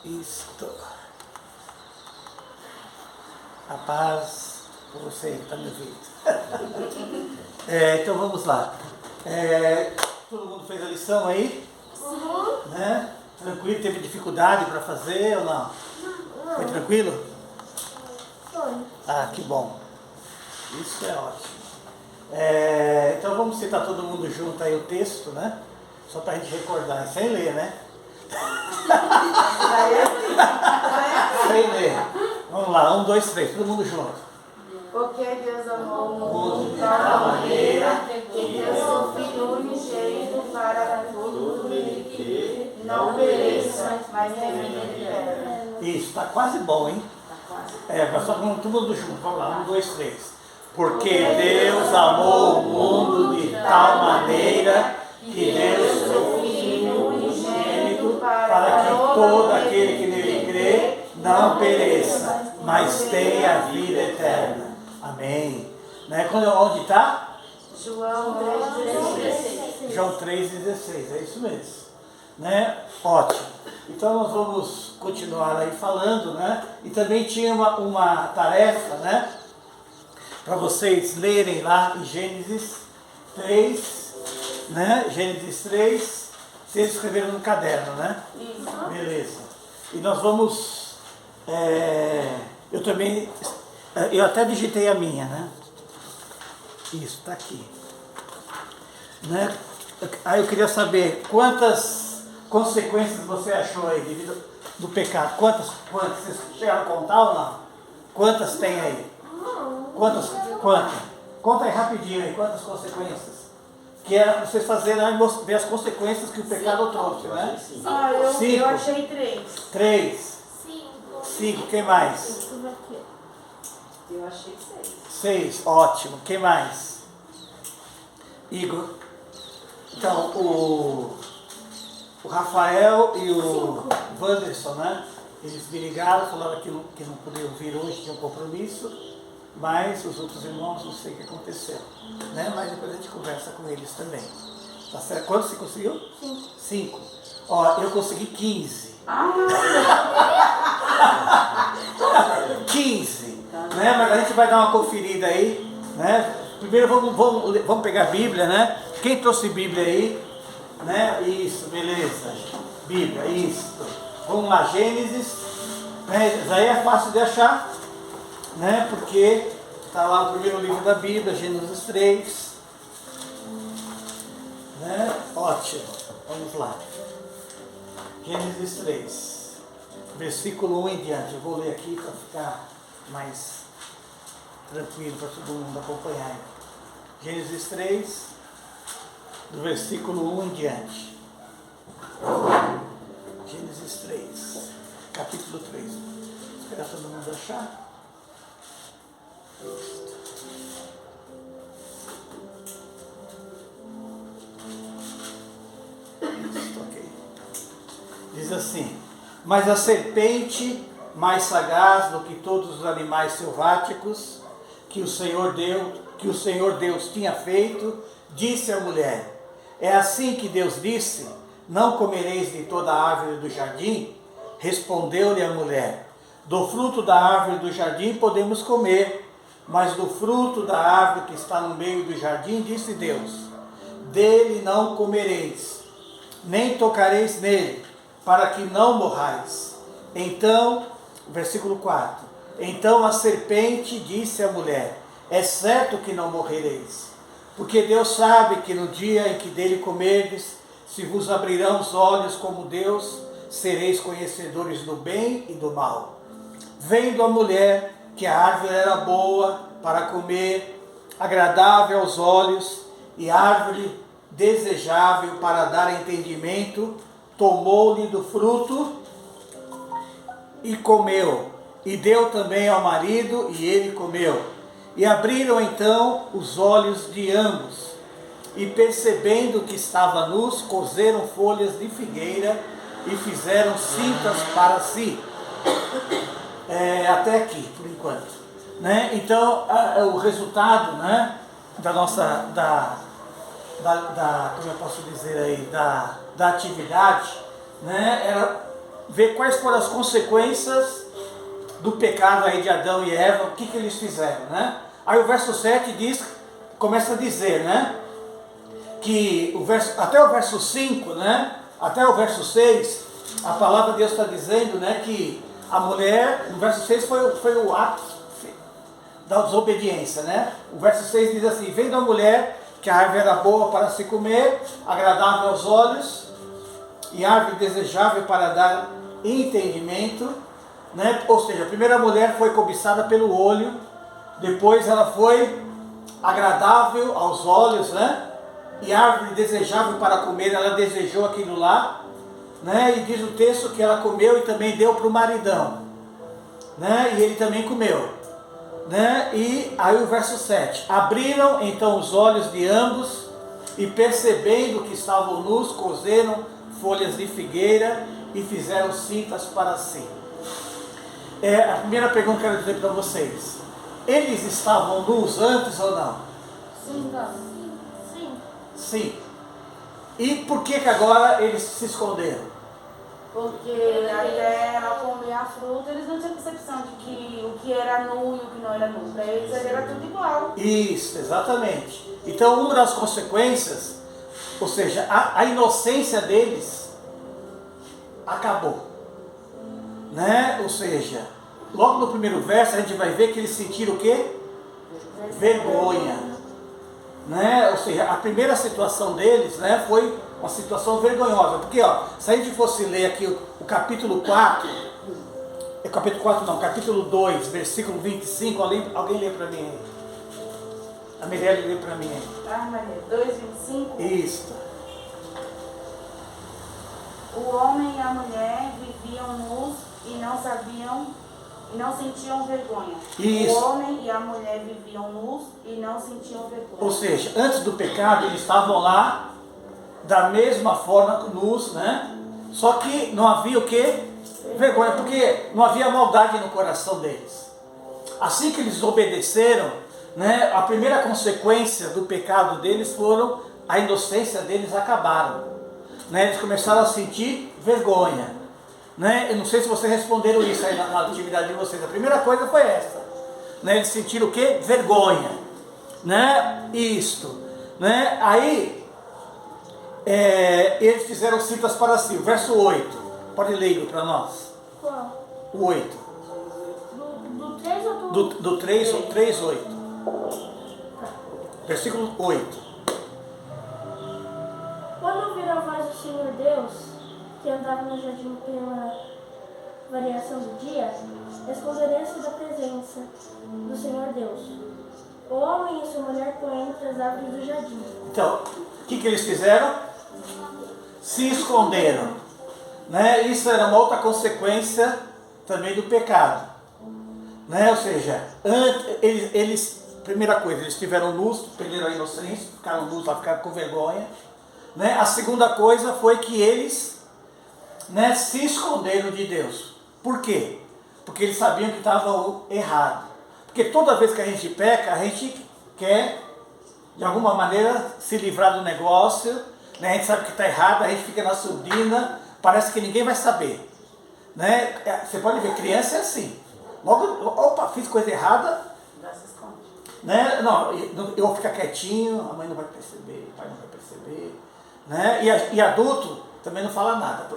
Isto. A paz por você que está me ouvindo. Então vamos lá. Todo mundo fez a lição aí? Sim. Né? Tranquilo? Teve dificuldade para fazer ou não? Não. Foi tranquilo? Foi. Ah, que bom. Isso é ótimo. Então vamos citar todo mundo junto aí o texto, né? Só para a gente recordar, sem ler, né? Sem ler. Vamos lá, 1, 2, 3, todo mundo junto. Porque Deus amou o mundo de tal maneira que deu seu Filho unigênito para que todo que não pereça, mas tenha vida eterna. Isso, está quase bom, hein? Mas só vamos todo mundo junto. Vamos lá, 1, 2, 3. Porque Deus amou o mundo de tal maneira que deu seu Filho unigênito para que todo aquele que nele crê não pereça, mas tenha vida eterna. Amém. Né? Onde está? João 3,16. João 3,16, é isso mesmo. Né? Ótimo. Então nós vamos continuar aí falando, né? E também tinha uma tarefa, né? Para vocês lerem lá em Gênesis 3, né? Gênesis 3, vocês escreveram no caderno, né? Isso. Beleza. E nós vamos, eu até digitei a minha, né? Isso, está aqui. Né? Aí eu queria saber quantas consequências você achou aí devido do pecado. Quantas? Vocês chegaram a contar ou não? Quantas tem aí? Quantas? Conta aí rapidinho aí, quantas consequências? Que era para vocês fazerem, ver as consequências que o pecado trouxe, né? Eu achei 3. 3. 5, quem mais? Eu achei 6, ótimo. Quem mais? Igor. Então, o Rafael e o Wanderson, né? Eles me ligaram, falaram que não podiam vir hoje, tinham compromisso, mas os outros irmãos não sei o que aconteceu, né? Mas depois a gente conversa com eles também. Tá certo? Quantos você conseguiu? 5. Ó, eu consegui 15. 15, né? Mas a gente vai dar uma conferida aí, né? Primeiro vamos pegar a Bíblia, né? Quem trouxe Bíblia aí? Né? Isso, beleza. Bíblia, isso. Vamos lá, Gênesis. Né? Isso aí é fácil de achar, né? Porque está lá o primeiro livro da Bíblia, Gênesis 3. Né? Ótimo. Vamos lá. Gênesis 3, versículo 1 em diante. Eu vou ler aqui para ficar mais tranquilo para todo mundo acompanhar. Gênesis 3, do versículo 1 em diante. Gênesis 3, capítulo 3. Esperar todo mundo achar. Isso, ok. Diz assim: mas a serpente, mais sagaz do que todos os animais selváticos que o Senhor Deus tinha feito, disse à mulher: é assim que Deus disse: não comereis de toda a árvore do jardim? Respondeu-lhe a mulher: do fruto da árvore do jardim podemos comer, mas do fruto da árvore que está no meio do jardim, disse Deus: dele não comereis, nem tocareis nele, para que não morrais. Então, versículo 4, então a serpente disse à mulher: é certo que não morrereis, porque Deus sabe que no dia em que dele comerdes, se vos abrirão os olhos como Deus, sereis conhecedores do bem e do mal. Vendo a mulher que a árvore era boa para comer, agradável aos olhos, e árvore desejável para dar entendimento, tomou-lhe do fruto e comeu, e deu também ao marido, e ele comeu. E abriram então os olhos de ambos, e percebendo que estava nus, coseram folhas de figueira e fizeram cintas para si. Até aqui, por enquanto. Né? Então, o resultado, né, da nossa, como eu posso dizer aí, da atividade, né, era ver quais foram as consequências do pecado aí de Adão e Eva, o que eles fizeram, né? Aí o verso 7 começa a dizer, né? Que até o verso 5, né? Até o verso 6, a palavra de Deus está dizendo, né? Que a mulher, no verso 6 foi o ato da desobediência, né? O verso 6 diz assim: vendo a mulher que a árvore era boa para se comer, agradável aos olhos, e árvore desejável para dar entendimento, né? Ou seja, a primeira mulher foi cobiçada pelo olho, depois ela foi agradável aos olhos, né? E árvore desejável para comer, ela desejou aquilo lá, né? E diz o texto que ela comeu e também deu para o maridão, né? E ele também comeu, né? E aí o verso 7: abriram então os olhos de ambos e, percebendo que estavam nus, coseram folhas de figueira e fizeram cintas para si. A primeira pergunta que eu quero dizer para vocês: eles estavam nus antes ou não? Sim, sim. Sim. E por que agora eles se esconderam? Porque até ela comer a fruta, eles não tinham percepção de que o que era nu e o que não era nu. Para eles era tudo igual. Isso, exatamente. Então uma das consequências, ou seja, a inocência deles acabou, né? Ou seja, logo no primeiro verso a gente vai ver que eles sentiram o quê? Vergonha, né? Ou seja, a primeira situação deles, né, foi uma situação vergonhosa, porque se a gente fosse ler aqui o capítulo 4, capítulo 2, versículo 25, alguém lê para mim aí? A Mirelle lê para mim aí. Maria, 2:25. Isso. O homem e a mulher viviam nus e não sabiam e não sentiam vergonha. Isso. O homem e a mulher viviam nus e não sentiam vergonha. Ou seja, antes do pecado eles estavam lá da mesma forma, nus, né? Só que não havia o quê? Vergonha, porque não havia maldade no coração deles. Assim que eles obedeceram, né, a primeira consequência do pecado deles foram a inocência deles acabaram, né? Eles começaram a sentir vergonha, né? Eu não sei se vocês responderam isso aí na atividade de vocês. A primeira coisa foi essa, né? Eles sentiram o quê? Vergonha, né? Isto, né? Aí eles fizeram cintas para si. O verso 8, pode ler para nós. Qual? O 8. Do 3 ou do... Do 3, 8. Versículo 8. Quando ouviram a voz do Senhor Deus, que andava no jardim pela variação do dia, esconderam-se da presença do Senhor Deus. O homem e sua mulher por entre as árvores do jardim. Então, o que eles fizeram? Se esconderam, né? Isso era uma outra consequência também do pecado, né? Ou seja, primeira coisa, eles estiveram nus, perderam a inocência, ficaram nus, ficaram com vergonha, né? A segunda coisa foi que eles, né, se esconderam de Deus. Por quê? Porque eles sabiam que estavam errados. Porque toda vez que a gente peca, a gente quer, de alguma maneira, se livrar do negócio, né? A gente sabe que está errado, a gente fica na surdina, parece que ninguém vai saber, né? Você pode ver, criança é assim. Logo, opa, fiz coisa errada, né? Não, eu vou ficar quietinho, a mãe não vai perceber, o pai não vai perceber, né? E adulto também não fala nada.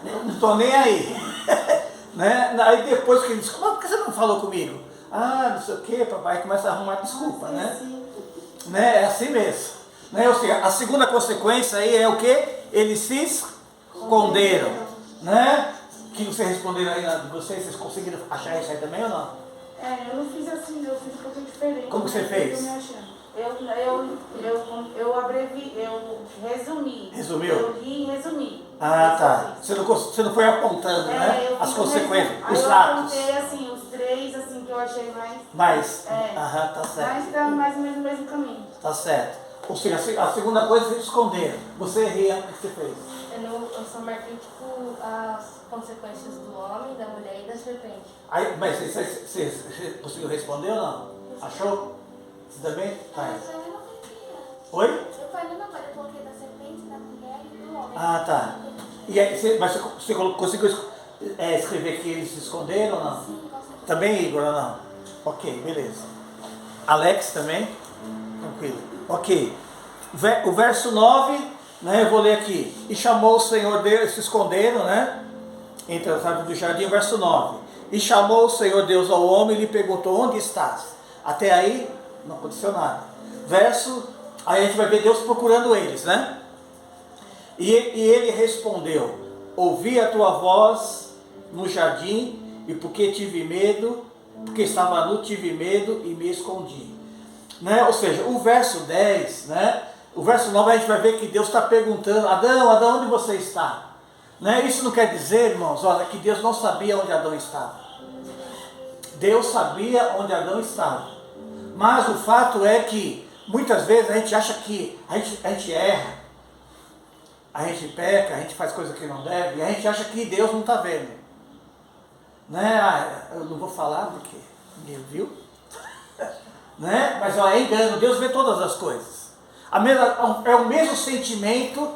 Não estou nem aí. Né? Aí depois que ele diz, por que você não falou comigo? Ah, não sei o que, papai começa a arrumar desculpa, né? É assim mesmo, né? Ou seja, a segunda consequência aí é o que? Eles se esconderam, né? Que vocês responderam aí, vocês conseguiram achar isso aí também ou não? Eu não fiz assim, eu fiz um pouco diferente. Como que você fez? Eu resumi. Resumiu? Eu li e resumi. Ah, tá. Você não foi apontando, né? As consequências, os eu atos. apontei assim, os três assim, que eu achei mais... Tá certo. Mas está mais ou menos no mesmo caminho. Tá certo. Ou seja, a segunda coisa é esconder. Você ria, o que você fez? Eu só marquei tipo as consequências do homem, da mulher e da serpente. Aí, mas você conseguiu responder ou não? Achou? Você também? Tá. Oi? Eu falei, não, mas eu coloquei da serpente, da mulher e do homem. Ah, tá. E aí, mas você conseguiu escrever que eles se esconderam ou não? Também, Igor, ou não? Ok, beleza. Alex também? Tranquilo. Ok. O verso 9, né, eu vou ler aqui. E chamou o Senhor Deus, se esconderam, né? Entre as árvores do jardim, verso 9. E chamou o Senhor Deus ao homem e lhe perguntou: onde estás? Até aí, não aconteceu nada. Aí a gente vai ver Deus procurando eles, né? E ele respondeu: ouvi a tua voz no jardim, e porque tive medo, porque estava nu, tive medo e me escondi. Né? Ou seja, o verso 10, né? O verso 9 a gente vai ver que Deus está perguntando: Adão, onde você está? Né? Isso não quer dizer, irmãos, olha, que Deus não sabia onde Adão estava. Deus sabia onde Adão estava. Mas o fato é que muitas vezes a gente acha que a gente erra, a gente peca, a gente faz coisa que não deve, e a gente acha que Deus não está vendo. Né? Eu não vou falar porque ninguém viu. Né? Mas é engano, Deus vê todas as coisas. É o mesmo sentimento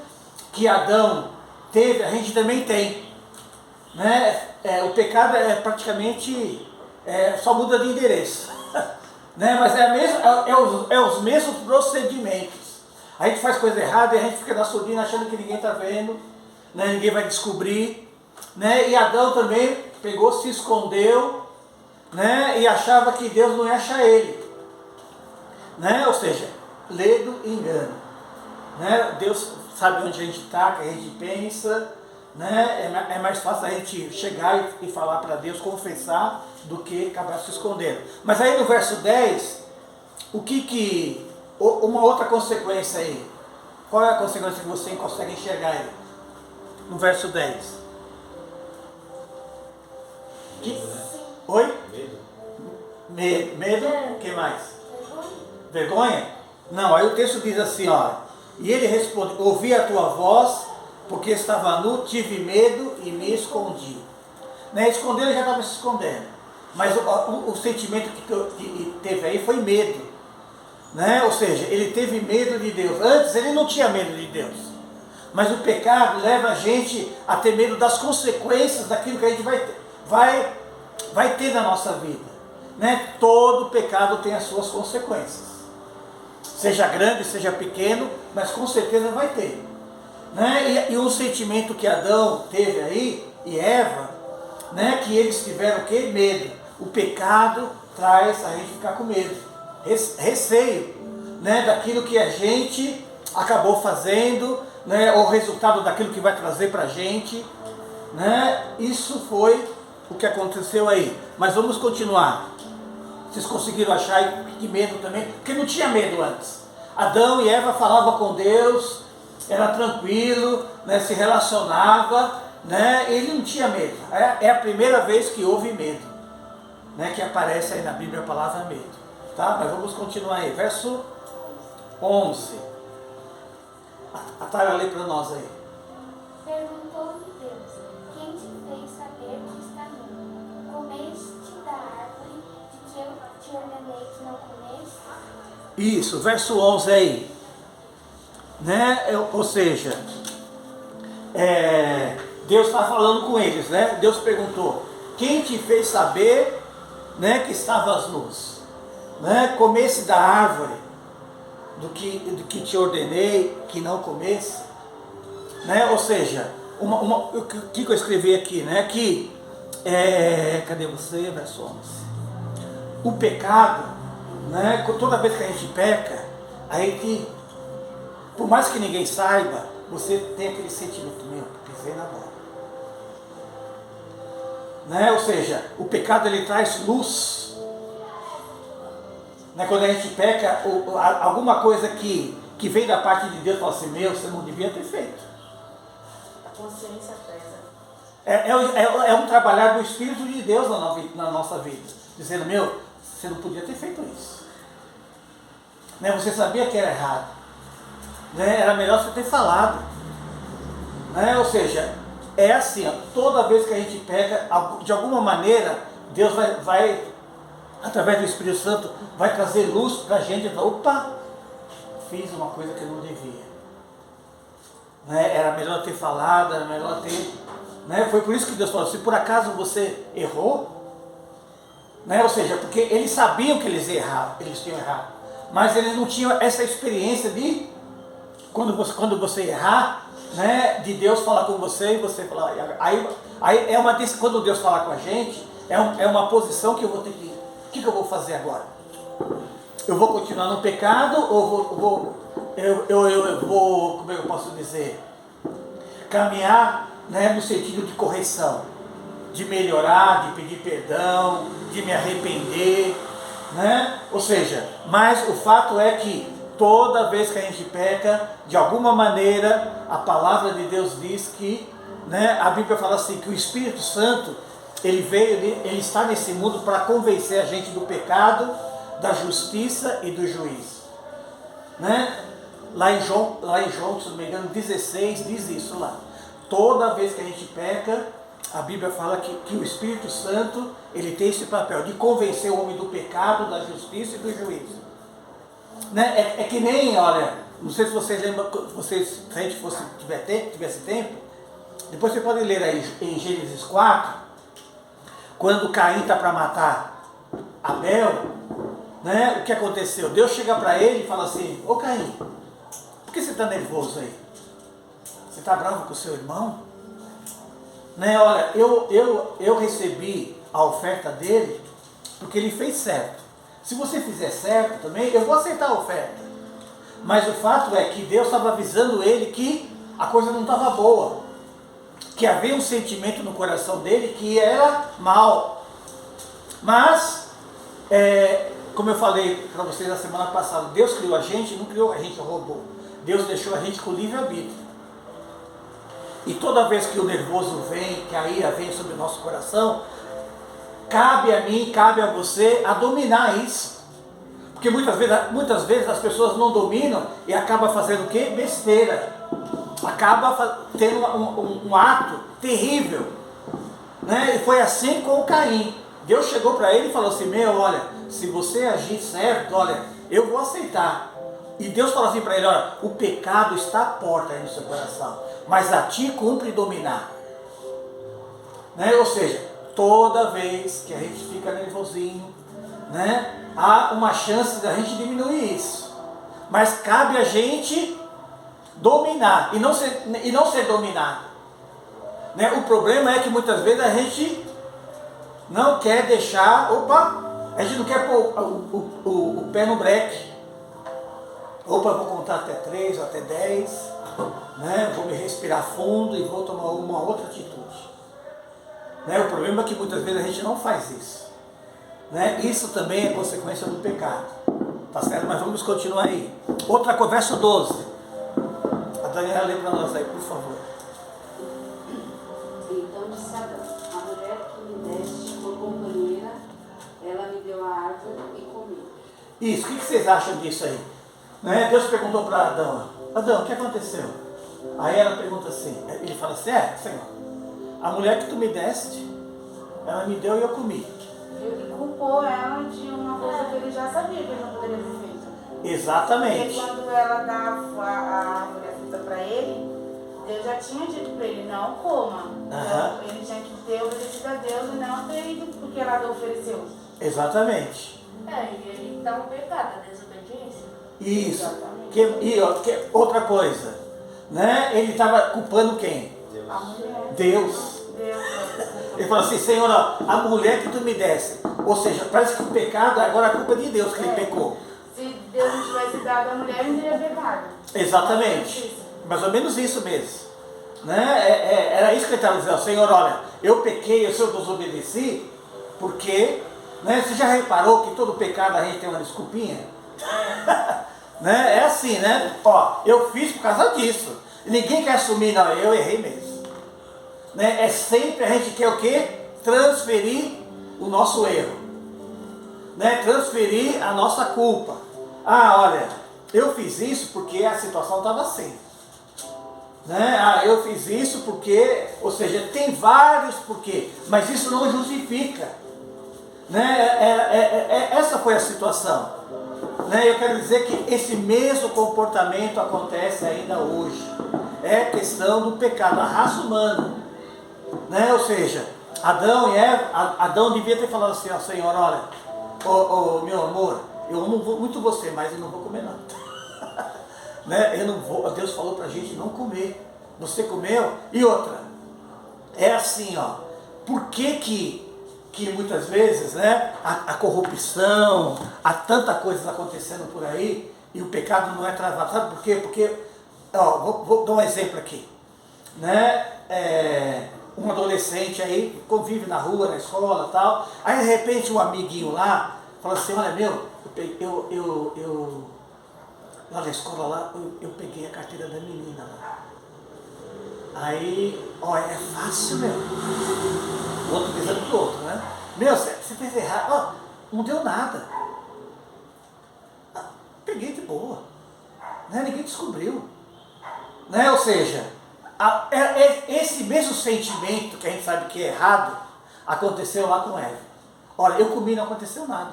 que Adão teve, a gente também tem. Né? O pecado é praticamente só muda de endereço. Né? Mas é os mesmos procedimentos. A gente faz coisa errada e a gente fica na surdina achando que ninguém está vendo, né? Ninguém vai descobrir. Né? E Adão também pegou, se escondeu, né? E achava que Deus não ia achar ele. Né? Ou seja, ledo e engano. Né? Deus sabe onde a gente está, o que a gente pensa. Né? É mais fácil a gente chegar e falar para Deus, confessar, do que acabar se escondendo. Mas aí no verso 10, uma outra consequência aí. Qual é a consequência que você consegue enxergar aí? No verso 10. Oi? Medo? O que mais? Vergonha? Não, aí o texto diz assim, ó. E ele respondeu: ouvi a tua voz, porque estava nu, tive medo e me escondi. Né? Esconder, ele já estava se escondendo. Mas o sentimento que teve aí foi medo. Né? Ou seja, ele teve medo de Deus. Antes ele não tinha medo de Deus. Mas o pecado leva a gente a ter medo das consequências daquilo que a gente vai ter na nossa vida. Né? Todo pecado tem as suas consequências. Seja grande, seja pequeno, mas com certeza vai ter. Né? E um sentimento que Adão teve aí, e Eva, né? Que eles tiveram o quê? Medo. O pecado traz a gente ficar com medo. Receio, né? Daquilo que a gente acabou fazendo, né? O resultado daquilo que vai trazer para a gente. Né? Isso foi o que aconteceu aí. Mas vamos continuar. Vocês conseguiram achar que medo também? Porque não tinha medo antes. Adão e Eva falavam com Deus, era tranquilo, né, se relacionava, né, ele não tinha medo. É a primeira vez que houve medo, né, que aparece aí na Bíblia a palavra medo. Tá? Mas vamos continuar aí. Verso 11. A Tara lê para nós aí. Perguntou-lhe Deus: quem te fez saber que está nu? Comeste da árvore de que eu te ordenei que não comeste? Isso, verso 11 aí. Né? Ou seja, Deus está falando com eles, né? Deus perguntou: quem te fez saber, né, que estavas nus? Né? Comesse da árvore do que te ordenei que não comesse? Né? Ou seja, o que eu escrevi aqui, né? Que cadê você? Verso 11. O pecado, né? Toda vez que a gente peca, a gente, por mais que ninguém saiba, você tem aquele sentimento: meu, pisei na bola. Né? Ou seja, o pecado ele traz luz. Né? Quando a gente peca, alguma coisa que vem da parte de Deus, fala assim: meu, você não devia ter feito. A consciência pesa. É um trabalhar do Espírito de Deus na nossa vida, dizendo: meu, você não podia ter feito isso. Né? Você sabia que era errado. Né? Era melhor você ter falado. Né? Ou seja, é assim, ó, toda vez que a gente peca, de alguma maneira, Deus vai através do Espírito Santo, vai trazer luz para a gente e falar: opa, fiz uma coisa que eu não devia. né? Era melhor ter falado, era melhor ter... Né? Foi por isso que Deus falou, se por acaso você errou, né? Ou seja, porque eles sabiam que eles tinham errado, mas eles não tinham essa experiência de, quando você errar, né? De Deus falar com você e você falar, aí é uma, quando Deus falar com a gente, é uma posição que eu vou ter que, o que eu vou fazer agora? Eu vou continuar no pecado ou eu vou, como é que eu posso dizer, caminhar, né, no sentido de correção, de melhorar, de pedir perdão, de me arrepender, né? Ou seja, mas o fato é que toda vez que a gente peca, de alguma maneira, a palavra de Deus diz que, né, a Bíblia fala assim, que o Espírito Santo, ele está nesse mundo para convencer a gente do pecado, da justiça e do juízo, né? Lá em João, se não me engano, 16 diz isso lá. Toda vez que a gente peca, a Bíblia fala que o Espírito Santo, ele tem esse papel de convencer o homem do pecado, da justiça e do juízo, né? É que nem, olha, não sei se vocês lembram, se a gente tivesse tempo, depois você pode ler aí em Gênesis 4, quando Caim está para matar Abel, né? O que aconteceu? Deus chega para ele e fala assim, ô Caim, por que você está nervoso aí? Você está bravo com o seu irmão? Né? Olha, eu recebi a oferta dele porque ele fez certo. Se você fizer certo também, eu vou aceitar a oferta. Mas o fato é que Deus estava avisando ele que a coisa não estava boa, que havia um sentimento no coração dele que era mal. Mas, como eu falei para vocês na semana passada, Deus criou a gente, não criou a gente robô. Deus deixou a gente com livre-arbítrio. E toda vez que o nervoso vem, que a ira vem sobre o nosso coração, cabe a mim, cabe a você a dominar isso. Porque muitas vezes as pessoas não dominam e acabam fazendo o quê? Besteira. Acaba tendo um ato terrível, né? E foi assim com o Caim. Deus chegou para ele e falou assim, olha, se você agir certo, olha, eu vou aceitar. E Deus falou assim para ele, olha, o pecado está à porta aí no seu coração, mas a ti cumpre dominar. Né? Ou seja, toda vez que a gente fica nervosinho, né, há uma chance da gente diminuir isso. Mas cabe a gente dominar e não ser dominado. Né? O problema é que muitas vezes a gente não quer deixar, a gente não quer pôr o pé no breque. Eu vou contar até 3 ou até 10, né? Vou me respirar fundo e vou tomar uma outra atitude. Né? O problema é que muitas vezes a gente não faz isso. Né? Isso também é consequência do pecado. Tá certo? Mas vamos continuar aí. Outra coisa, verso 12. A Daniela lê para nós aí, por favor. Então disse Adão, a mulher que me deste por companheira, ela me deu a árvore e comi. Isso, o que vocês acham disso aí? Né? Deus perguntou para Adão, o que aconteceu? Aí ela pergunta assim, ele fala assim, Senhor, a mulher que tu me deste, ela me deu e eu comi. Ele culpou ela de uma coisa que ele já sabia que ele não poderia ter feito. Exatamente. Porque quando ela dava a mulher fruta para ele, Deus já tinha dito para ele, não coma. Então ele tinha que ter obedecido a Deus e não ter ido porque ela ofereceu. Exatamente. E aí está um pecado, a desobediência. Isso. Outra coisa, né? Ele estava culpando quem? A mulher. Deus. Ele falou assim, Senhor, a mulher que tu me desse. Ou seja, parece que o pecado agora é a culpa de Deus que ele pecou. Se Deus não tivesse dado a mulher, não teria pecado. Exatamente. Mais ou menos isso mesmo. Né? Era isso que ele estava dizendo. Senhor, olha, eu pequei, eu desobedeci, porque, né, você já reparou que todo pecado a gente tem uma desculpinha? Né? É assim, né? Eu fiz por causa disso. Ninguém quer assumir, não, eu errei mesmo. Né? É sempre a gente quer o quê? Transferir o nosso erro. Né? Transferir a nossa culpa. Olha, eu fiz isso porque a situação estava assim. Né? Eu fiz isso porque, ou seja, tem vários porquê, mas isso não justifica. Né? Essa foi a situação. Né? Eu quero dizer que esse mesmo comportamento acontece ainda hoje. é questão do pecado, a raça humana, né? Ou seja, Adão e Eva, Adão devia ter falado assim, ó Senhor, olha, meu amor, eu amo muito você, mas eu não vou comer não. Né? Eu não vou, Deus falou pra gente não comer. Você comeu? E outra, é assim, ó, por que muitas vezes, né, a corrupção, há tanta coisa acontecendo por aí, e o pecado não é travado, sabe por quê? Porque, ó, vou dar um exemplo aqui, né, um adolescente aí, convive na rua, na escola e tal, aí de repente um amiguinho lá, fala assim, olha meu, lá na escola lá, eu peguei a carteira da menina lá. Aí, ó, é fácil, meu. O outro pensando pro outro, né? Meu, você fez errado. Ó, não deu nada. Peguei de boa. Né? Ninguém descobriu. Né? Ou seja, esse mesmo sentimento que a gente sabe que é errado, aconteceu lá com Eva. Olha, eu comi e não aconteceu nada.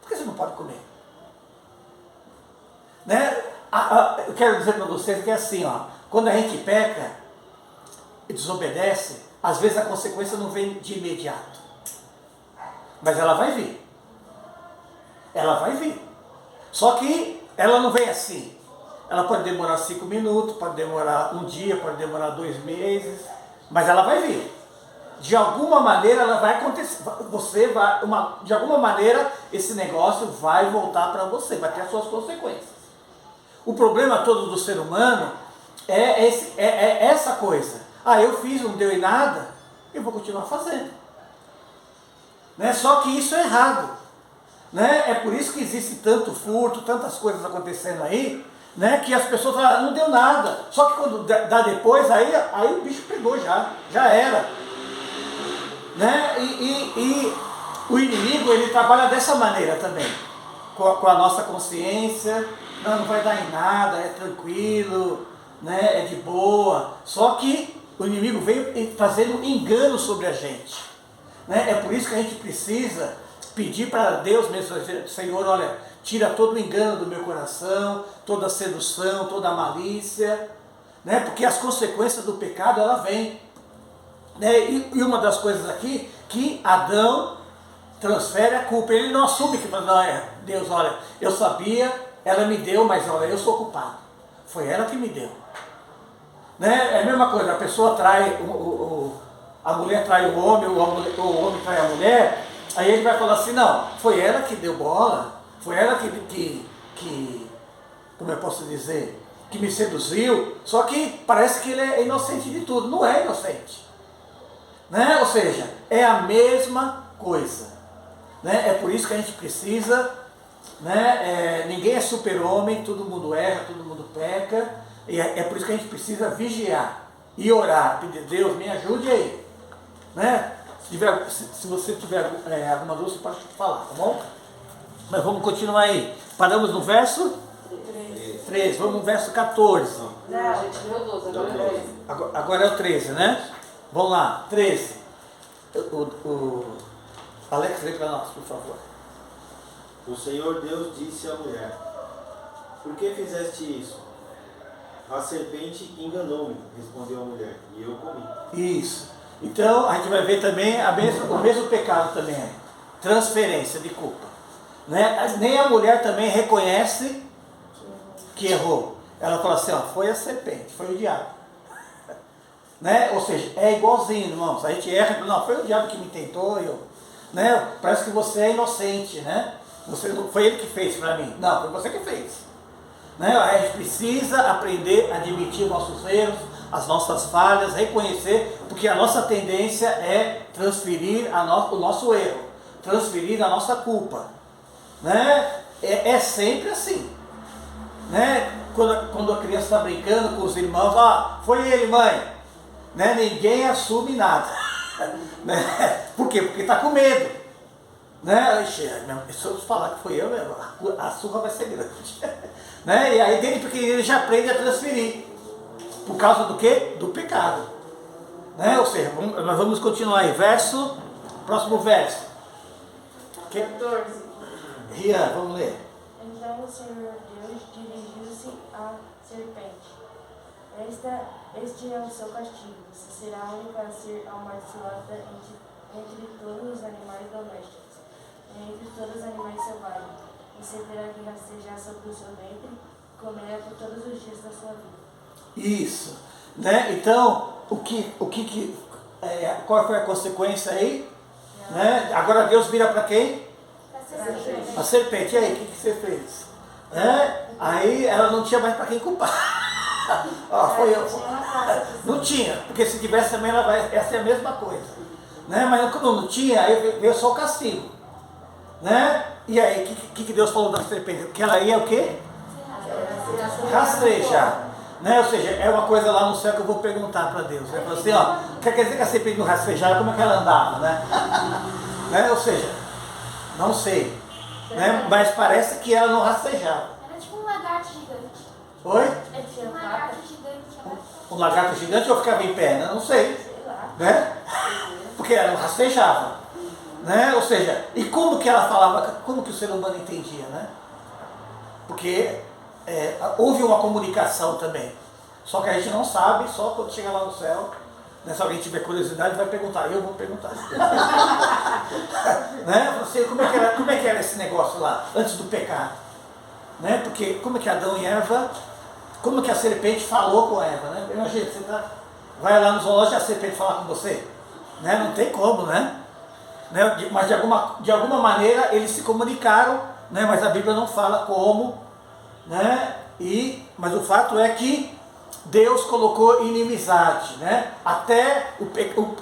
Por que você não pode comer? Né? Eu quero dizer para vocês que é assim, ó. Quando a gente peca e desobedece, às vezes a consequência não vem de imediato. Mas ela vai vir. Ela vai vir. Só que ela não vem assim. Ela pode demorar 5 minutos, pode demorar um dia, pode demorar 2 meses, mas ela vai vir. De alguma maneira ela vai acontecer. De alguma maneira esse negócio vai voltar para você, vai ter as suas consequências. O problema todo do ser humano é essa coisa. Eu fiz, não deu em nada, eu vou continuar fazendo. Né? Só que isso é errado. Né? É por isso que existe tanto furto, tantas coisas acontecendo aí, né? Que as pessoas falam, não deu nada. Só que quando dá depois, aí o bicho pegou já era. Né? E o inimigo, ele trabalha dessa maneira também, com a nossa consciência. Não vai dar em nada, é tranquilo, né? É de boa. Só que o inimigo veio fazendo engano sobre a gente. Né? É por isso que a gente precisa pedir para Deus mesmo, Senhor, olha, tira todo o engano do meu coração, toda a sedução, toda a malícia, né? Porque as consequências do pecado, ela vem. Né? E uma das coisas aqui, que Adão transfere a culpa, ele não assume que Deus, olha, eu sabia, ela me deu, mas olha, eu sou culpado. Foi ela que me deu. Né? É a mesma coisa, a pessoa trai, a mulher trai o homem trai a mulher, aí ele vai falar assim, não, foi ela que deu bola, foi ela que como eu posso dizer, que me seduziu, só que parece que ele é inocente de tudo. Não é inocente. Né? Ou seja, é a mesma coisa. Né? É por isso que a gente precisa, né? Ninguém é super-homem, todo mundo erra, todo mundo peca, e é por isso que a gente precisa vigiar e orar, pedir, Deus, me ajude aí. Né? Se você tiver alguma dúvida, você pode falar, tá bom? Mas vamos continuar aí. Paramos no verso 13, vamos no verso 14. Não, a gente viu 12, agora é 13. Agora é o 13, né? Vamos lá, 13. O Alex, lê para nós, por favor. O Senhor Deus disse à mulher, por que fizeste isso? A serpente enganou-me, respondeu a mulher, e eu comi. Isso. Então, a gente vai ver também o mesmo pecado também, transferência de culpa. Né? Nem a mulher também reconhece que errou. Ela fala assim, ó, foi a serpente, foi o diabo. Né? Ou seja, é igualzinho, irmãos. A gente erra, não, foi o diabo que me tentou, né? Parece que você é inocente, né? Foi ele que fez para mim. Não, foi você que fez. Né? A gente precisa aprender a admitir nossos erros, as nossas falhas, reconhecer, porque a nossa tendência é transferir o nosso erro, transferir a nossa culpa. Né? É sempre assim. Né? Quando a criança está brincando com os irmãos, foi ele, mãe. Né? Ninguém assume nada. Né? Por quê? Porque está com medo. Né? Se eu falar que foi eu, a surra vai ser grande. Né? E aí desde pequenininho ele já aprende a transferir. Por causa do quê? Do pecado. Né? Ou seja, nós vamos continuar aí. Próximo verso. 14. Rian, vamos ler. Então o Senhor Deus dirigiu-se à serpente. Este é o seu castigo. Você será a única a ser amaldiçoada entre todos os animais domésticos, entre todos os animais selvagens. Você terá que rastejar sobre o seu ventre e comerá por todos os dias da sua vida. Isso. Né? Então, qual foi a consequência aí? Né? Agora Deus vira para quem? A serpente. E aí, o que você fez? Aí ela não tinha mais para quem culpar. Não tinha, porque se tivesse também ia ser a mesma coisa. Né? Mas como não tinha, aí veio só o castigo. Né? E aí, o que Deus falou da serpente? Que ela ia o quê? Rastrejar. Né? Ou seja, é uma coisa lá no céu que eu vou perguntar para Deus. Ele falou assim, quer dizer que a serpente não rastrejar, como é que ela andava? Né? Ou seja, não sei. Né? Mas parece que ela não rastejava. Era tipo um lagarto gigante. Oi? Era tipo um lagarto gigante. Um lagarto gigante ou ficava em pé? Né? Não sei. Né? Porque ela não rastejava. Né? Ou seja, e como que ela falava, como que o ser humano entendia? Né? Porque houve uma comunicação também. Só que a gente não sabe, só quando chega lá no céu. Né? Se alguém tiver curiosidade, vai perguntar. Eu vou perguntar. Né? Você, como é que era esse negócio lá, antes do pecado? Né? Porque como é que Adão e Eva, como que a serpente falou com Eva? Né? Imagina, você vai lá no zoológico e a serpente falar com você. Né? Não tem como, né? Mas de alguma maneira eles se comunicaram, né? Mas a Bíblia não fala como. Né? Mas o fato é que Deus colocou inimizade, né? Até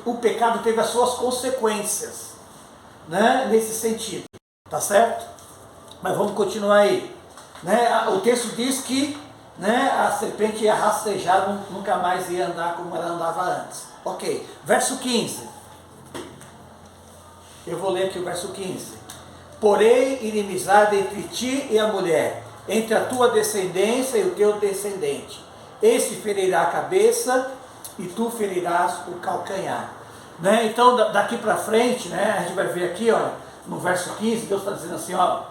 o pecado teve as suas consequências, né? Nesse sentido, tá certo? Mas vamos continuar aí, né? O texto diz que, né, a serpente ia rastejar, nunca mais ia andar como ela andava antes. Ok, verso 15, eu vou ler aqui o verso 15. Porém, inimizade entre ti e a mulher, entre a tua descendência e o teu descendente. Este ferirá a cabeça e tu ferirás o calcanhar. Né? Então, daqui para frente, né, a gente vai ver aqui, ó, no verso 15, Deus está dizendo assim, ó,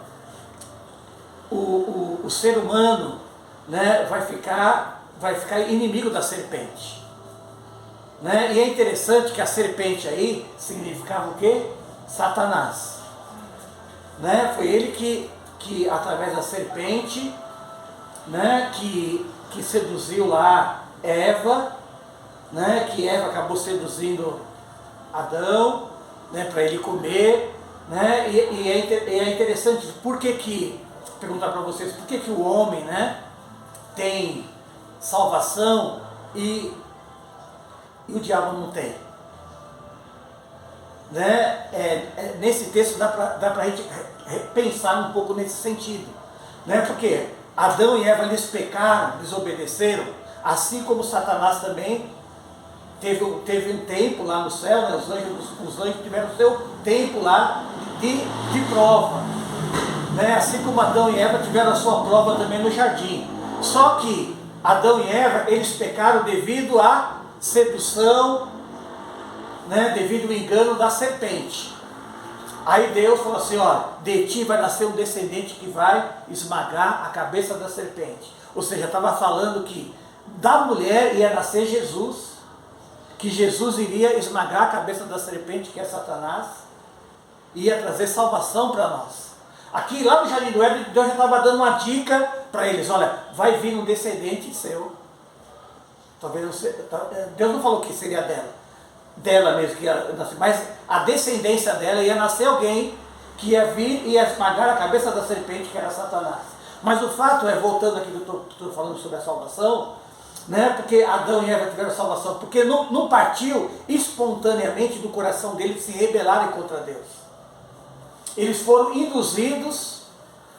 o ser humano, né, vai ficar inimigo da serpente. Né? E é interessante que a serpente aí significava o quê? Satanás. Né? Foi ele que através da serpente, né, que seduziu lá Eva, né, que Eva acabou seduzindo Adão, né, para ele comer, né, e é interessante, perguntar para vocês, por que o homem, né, tem salvação e o diabo não tem? Né? Nesse texto dá para a gente pensar um pouco nesse sentido, né? Porque Adão e Eva, eles pecaram, desobedeceram, assim como Satanás também teve um tempo lá no céu, né? Os anjos tiveram seu tempo lá de prova, né? Assim como Adão e Eva tiveram a sua prova também no jardim. Só que Adão e Eva, eles pecaram devido à sedução, né? Devido ao engano da serpente. Aí Deus falou assim, ó, de ti vai nascer um descendente que vai esmagar a cabeça da serpente. Ou seja, estava falando que da mulher ia nascer Jesus, que Jesus iria esmagar a cabeça da serpente, que é Satanás, e ia trazer salvação para nós. Aqui, lá no Jardim do Éden, Deus já estava dando uma dica para eles, olha, vai vir um descendente seu. Talvez Deus não falou que seria dela mesmo, que ia nascer, mas a descendência dela ia nascer alguém que ia vir e ia esmagar a cabeça da serpente, que era Satanás. Mas o fato é, voltando aqui que eu estou falando sobre a salvação, né, porque Adão e Eva tiveram salvação, porque não partiu espontaneamente do coração deles se rebelarem contra Deus. Eles foram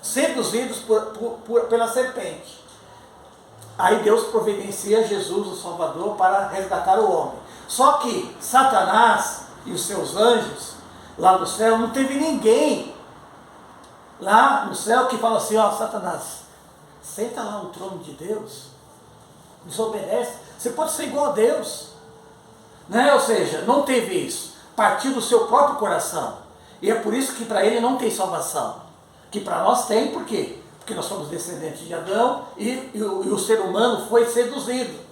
seduzidos pela serpente. Aí Deus providencia Jesus, o Salvador, para resgatar o homem. Só que Satanás e os seus anjos, lá no céu, não teve ninguém lá no céu que fala assim, ó, Satanás, senta lá no trono de Deus, desobedece, você pode ser igual a Deus. Né? Ou seja, não teve isso, partiu do seu próprio coração. E é por isso que para ele não tem salvação. Que para nós tem, por quê? Porque nós somos descendentes de Adão e o ser humano foi seduzido.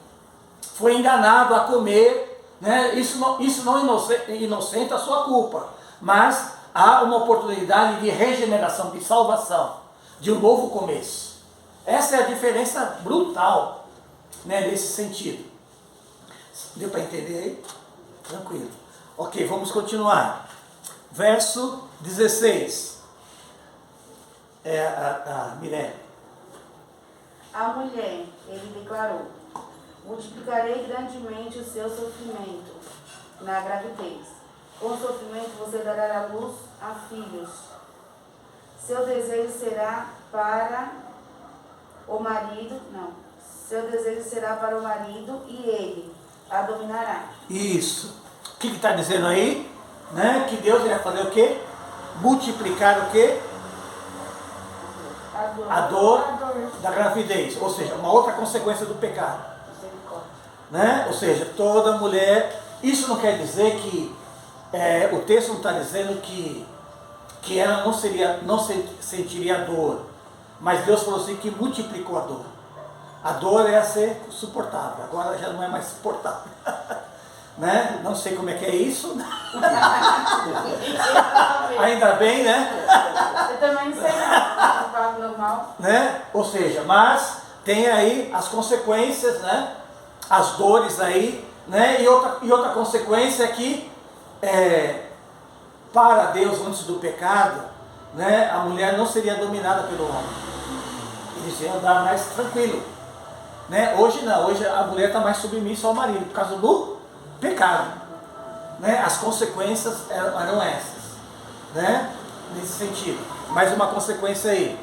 foi enganado a comer, né? Isso não inocenta a sua culpa, mas há uma oportunidade de regeneração, de salvação, de um novo começo. Essa é a diferença brutal, né, nesse sentido. Deu para entender aí? Tranquilo. Ok, vamos continuar. Verso 16. Mirelle. A mulher, ele declarou: multiplicarei grandemente o seu sofrimento na gravidez. Com o sofrimento você dará à luz a filhos. Seu desejo será para o marido, seu desejo será para o marido e ele a dominará. Isso. O que está dizendo aí? Né? Que Deus ia fazer o quê? Multiplicar o quê? A dor da gravidez. Ou seja, uma outra consequência do pecado. Né? Ou seja, toda mulher... Isso não quer dizer que... o texto não está dizendo que ela não sentiria dor. Mas Deus falou assim que multiplicou a dor. A dor é a ser suportável. Agora já não é mais suportável. Né? Não sei como é que é isso. Ainda bem, né? Eu também não sei não, falo normal. Né? Ou seja, mas tem aí as consequências, né? As dores aí, né? E outra consequência é que para Deus antes do pecado, né? A mulher não seria dominada pelo homem. Eles iam andar mais tranquilo. Né? Hoje não, hoje a mulher está mais submissa ao marido por causa do pecado, né? As consequências eram essas, né? Nesse sentido. Mais uma consequência aí.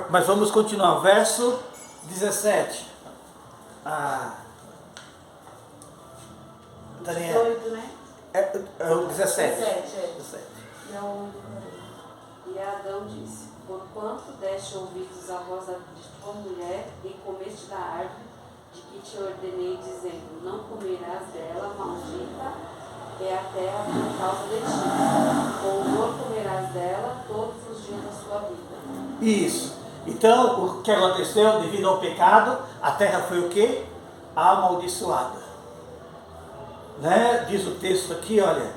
Mas vamos continuar. Verso 17. Daniel. 18, né? É o 17. 17. E Adão disse: porquanto deste ouvidos à voz de tua mulher e comeste da árvore de que te ordenei, dizendo: não comerás dela, maldita é a terra por causa de ti, ou não comerás dela todos os dias da sua vida. Isso. Então, o que aconteceu devido ao pecado, a terra foi o quê? Amaldiçoada. Né? Diz o texto aqui, olha: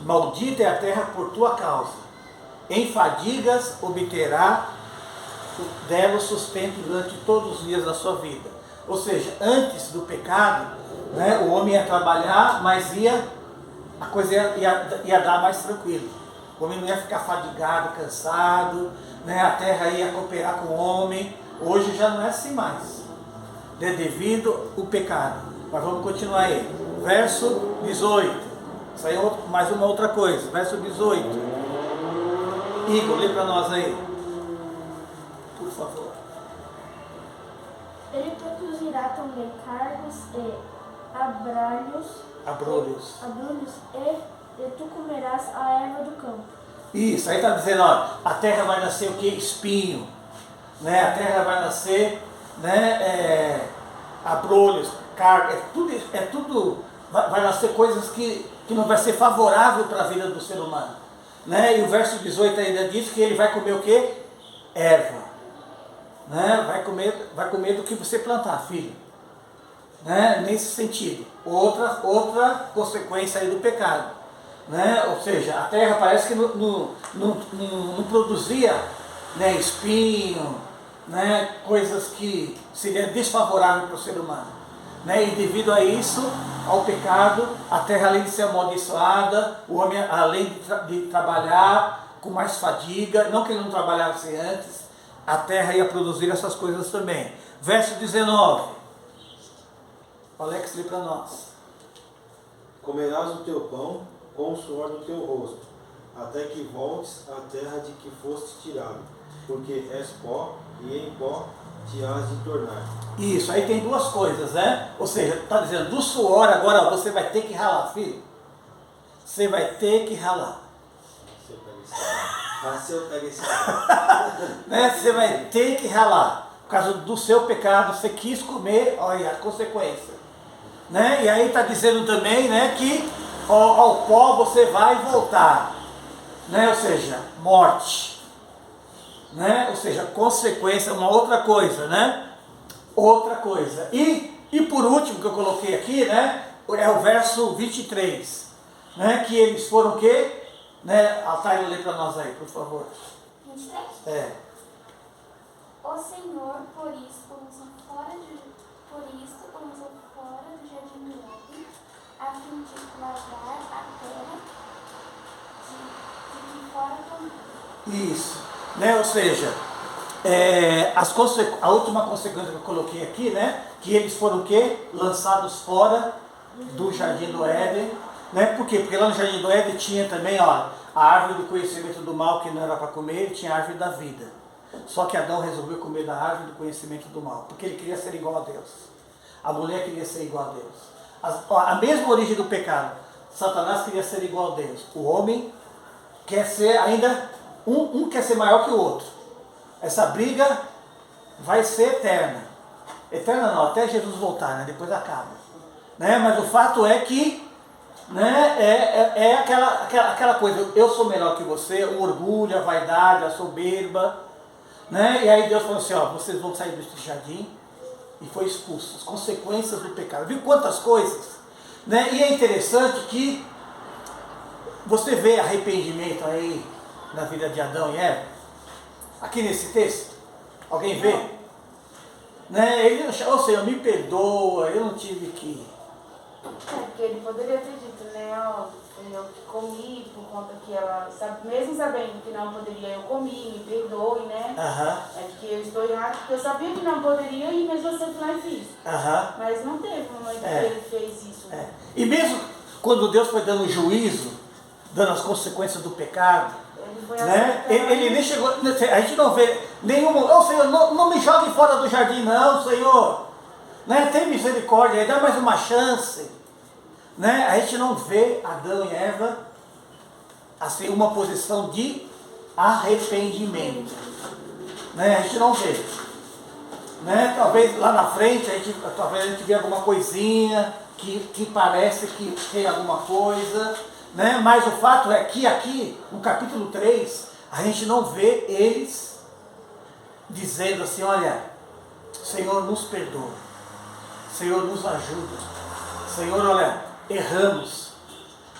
maldita é a terra por tua causa. Em fadigas obterá dela o sustento durante todos os dias da sua vida. Ou seja, antes do pecado, né, o homem ia trabalhar, mas a coisa ia dar mais tranquilo. O homem não ia ficar fadigado, cansado, né, a terra ia cooperar com o homem. Hoje já não é assim mais, né, devido ao pecado. Mas vamos continuar aí. Verso 18. Isso aí é mais uma outra coisa. Verso 18. Igor, lê para nós aí, por favor. Ele produzirá também carnes e abrolhos, e tu comerás a erva do campo. Isso, aí está dizendo, ó, a terra vai nascer o que? Espinho, né? A terra vai nascer, né? Abrolhos, carne, tudo vai nascer coisas que não vai ser favorável para a vida do ser humano. Né? E o verso 18 ainda diz que ele vai comer o quê? Erva. Né? Vai comer do que você plantar, filho. Né? Nesse sentido. Outra consequência aí do pecado. Né? Ou seja, a terra parece que não produzia, né, espinho, né, coisas que seriam desfavoráveis para o ser humano. Né? E devido a isso, ao pecado, a terra, além de ser amaldiçoada, o homem, além de trabalhar com mais fadiga, não que ele não trabalhasse antes, a terra ia produzir essas coisas também. Verso 19. Alex, lê para nós. Comerás o teu pão com o suor do teu rosto, até que voltes à terra de que foste tirado, porque és pó, e em pó te has de tornar. Isso, aí tem duas coisas, né? Ou seja, está dizendo, do suor agora, ó, você vai ter que ralar, filho. Você vai ter que ralar. Né? Você vai ter que ralar. Por causa do seu pecado, você quis comer, olha a consequência. Né? E aí está dizendo também, né, que ao pó você vai voltar. Né? Ou seja, morte. Né? Ou seja, consequência, uma outra coisa, né? Outra coisa. E E por último, que eu coloquei aqui, né, é o verso 23, né, que eles foram o quê? Né, Altair, lê para nós aí, por favor. 23? É. O Senhor, por isso, o lançou fora do jardim do Éden, a fim de lavrar a terra de que fora tomou. Isso, né, ou seja, a última consequência que eu coloquei aqui, né, que eles foram o quê? Lançados fora do jardim do Éden, né, por quê? Porque lá no jardim do Éden tinha também, ó, a árvore do conhecimento do mal que não era para comer, e tinha a árvore da vida. Só que Adão resolveu comer da árvore do conhecimento do mal, porque ele queria ser igual a Deus. A mulher queria ser igual a Deus. A mesma origem do pecado. Satanás queria ser igual a Deus. O homem quer ser ainda, um quer ser maior que o outro. Essa briga vai ser eterna. Eterna não, até Jesus voltar, né? Depois acaba. Né? Mas o fato é que, né, é aquela coisa, eu sou melhor que você, o orgulho, a vaidade, a soberba. Né? E aí Deus falou assim, ó, vocês vão sair deste jardim, e foi expulso, as consequências do pecado. Viu quantas coisas? Né? E é interessante que você vê arrependimento aí na vida de Adão e Eva, aqui nesse texto, alguém vê? Né? Ele, ô Senhor, me perdoa, eu não tive que... Porque ele poderia ter dito, né, ó, eu comi por conta que ela, mesmo sabendo que não poderia, eu comi, me perdoe, né? É porque eu estou errado, porque eu sabia que não poderia e mesmo assim eu fui lá e fiz. Mas não teve um momento que ele fez isso. E mesmo quando Deus foi dando juízo, dando as consequências do pecado, né? Ele nem chegou, a gente não vê nenhum, ô Senhor, não me jogue fora do jardim não, Senhor, né? Tem misericórdia, dá mais uma chance, né? A gente não vê Adão e Eva assim, uma posição de arrependimento, né? A gente não vê, né? Talvez lá na frente talvez a gente vê alguma coisinha que parece que tem alguma coisa, né? Mas o fato é que aqui, no capítulo 3, a gente não vê eles dizendo assim, olha, Senhor, nos perdoa, Senhor, nos ajuda, Senhor, olha, erramos.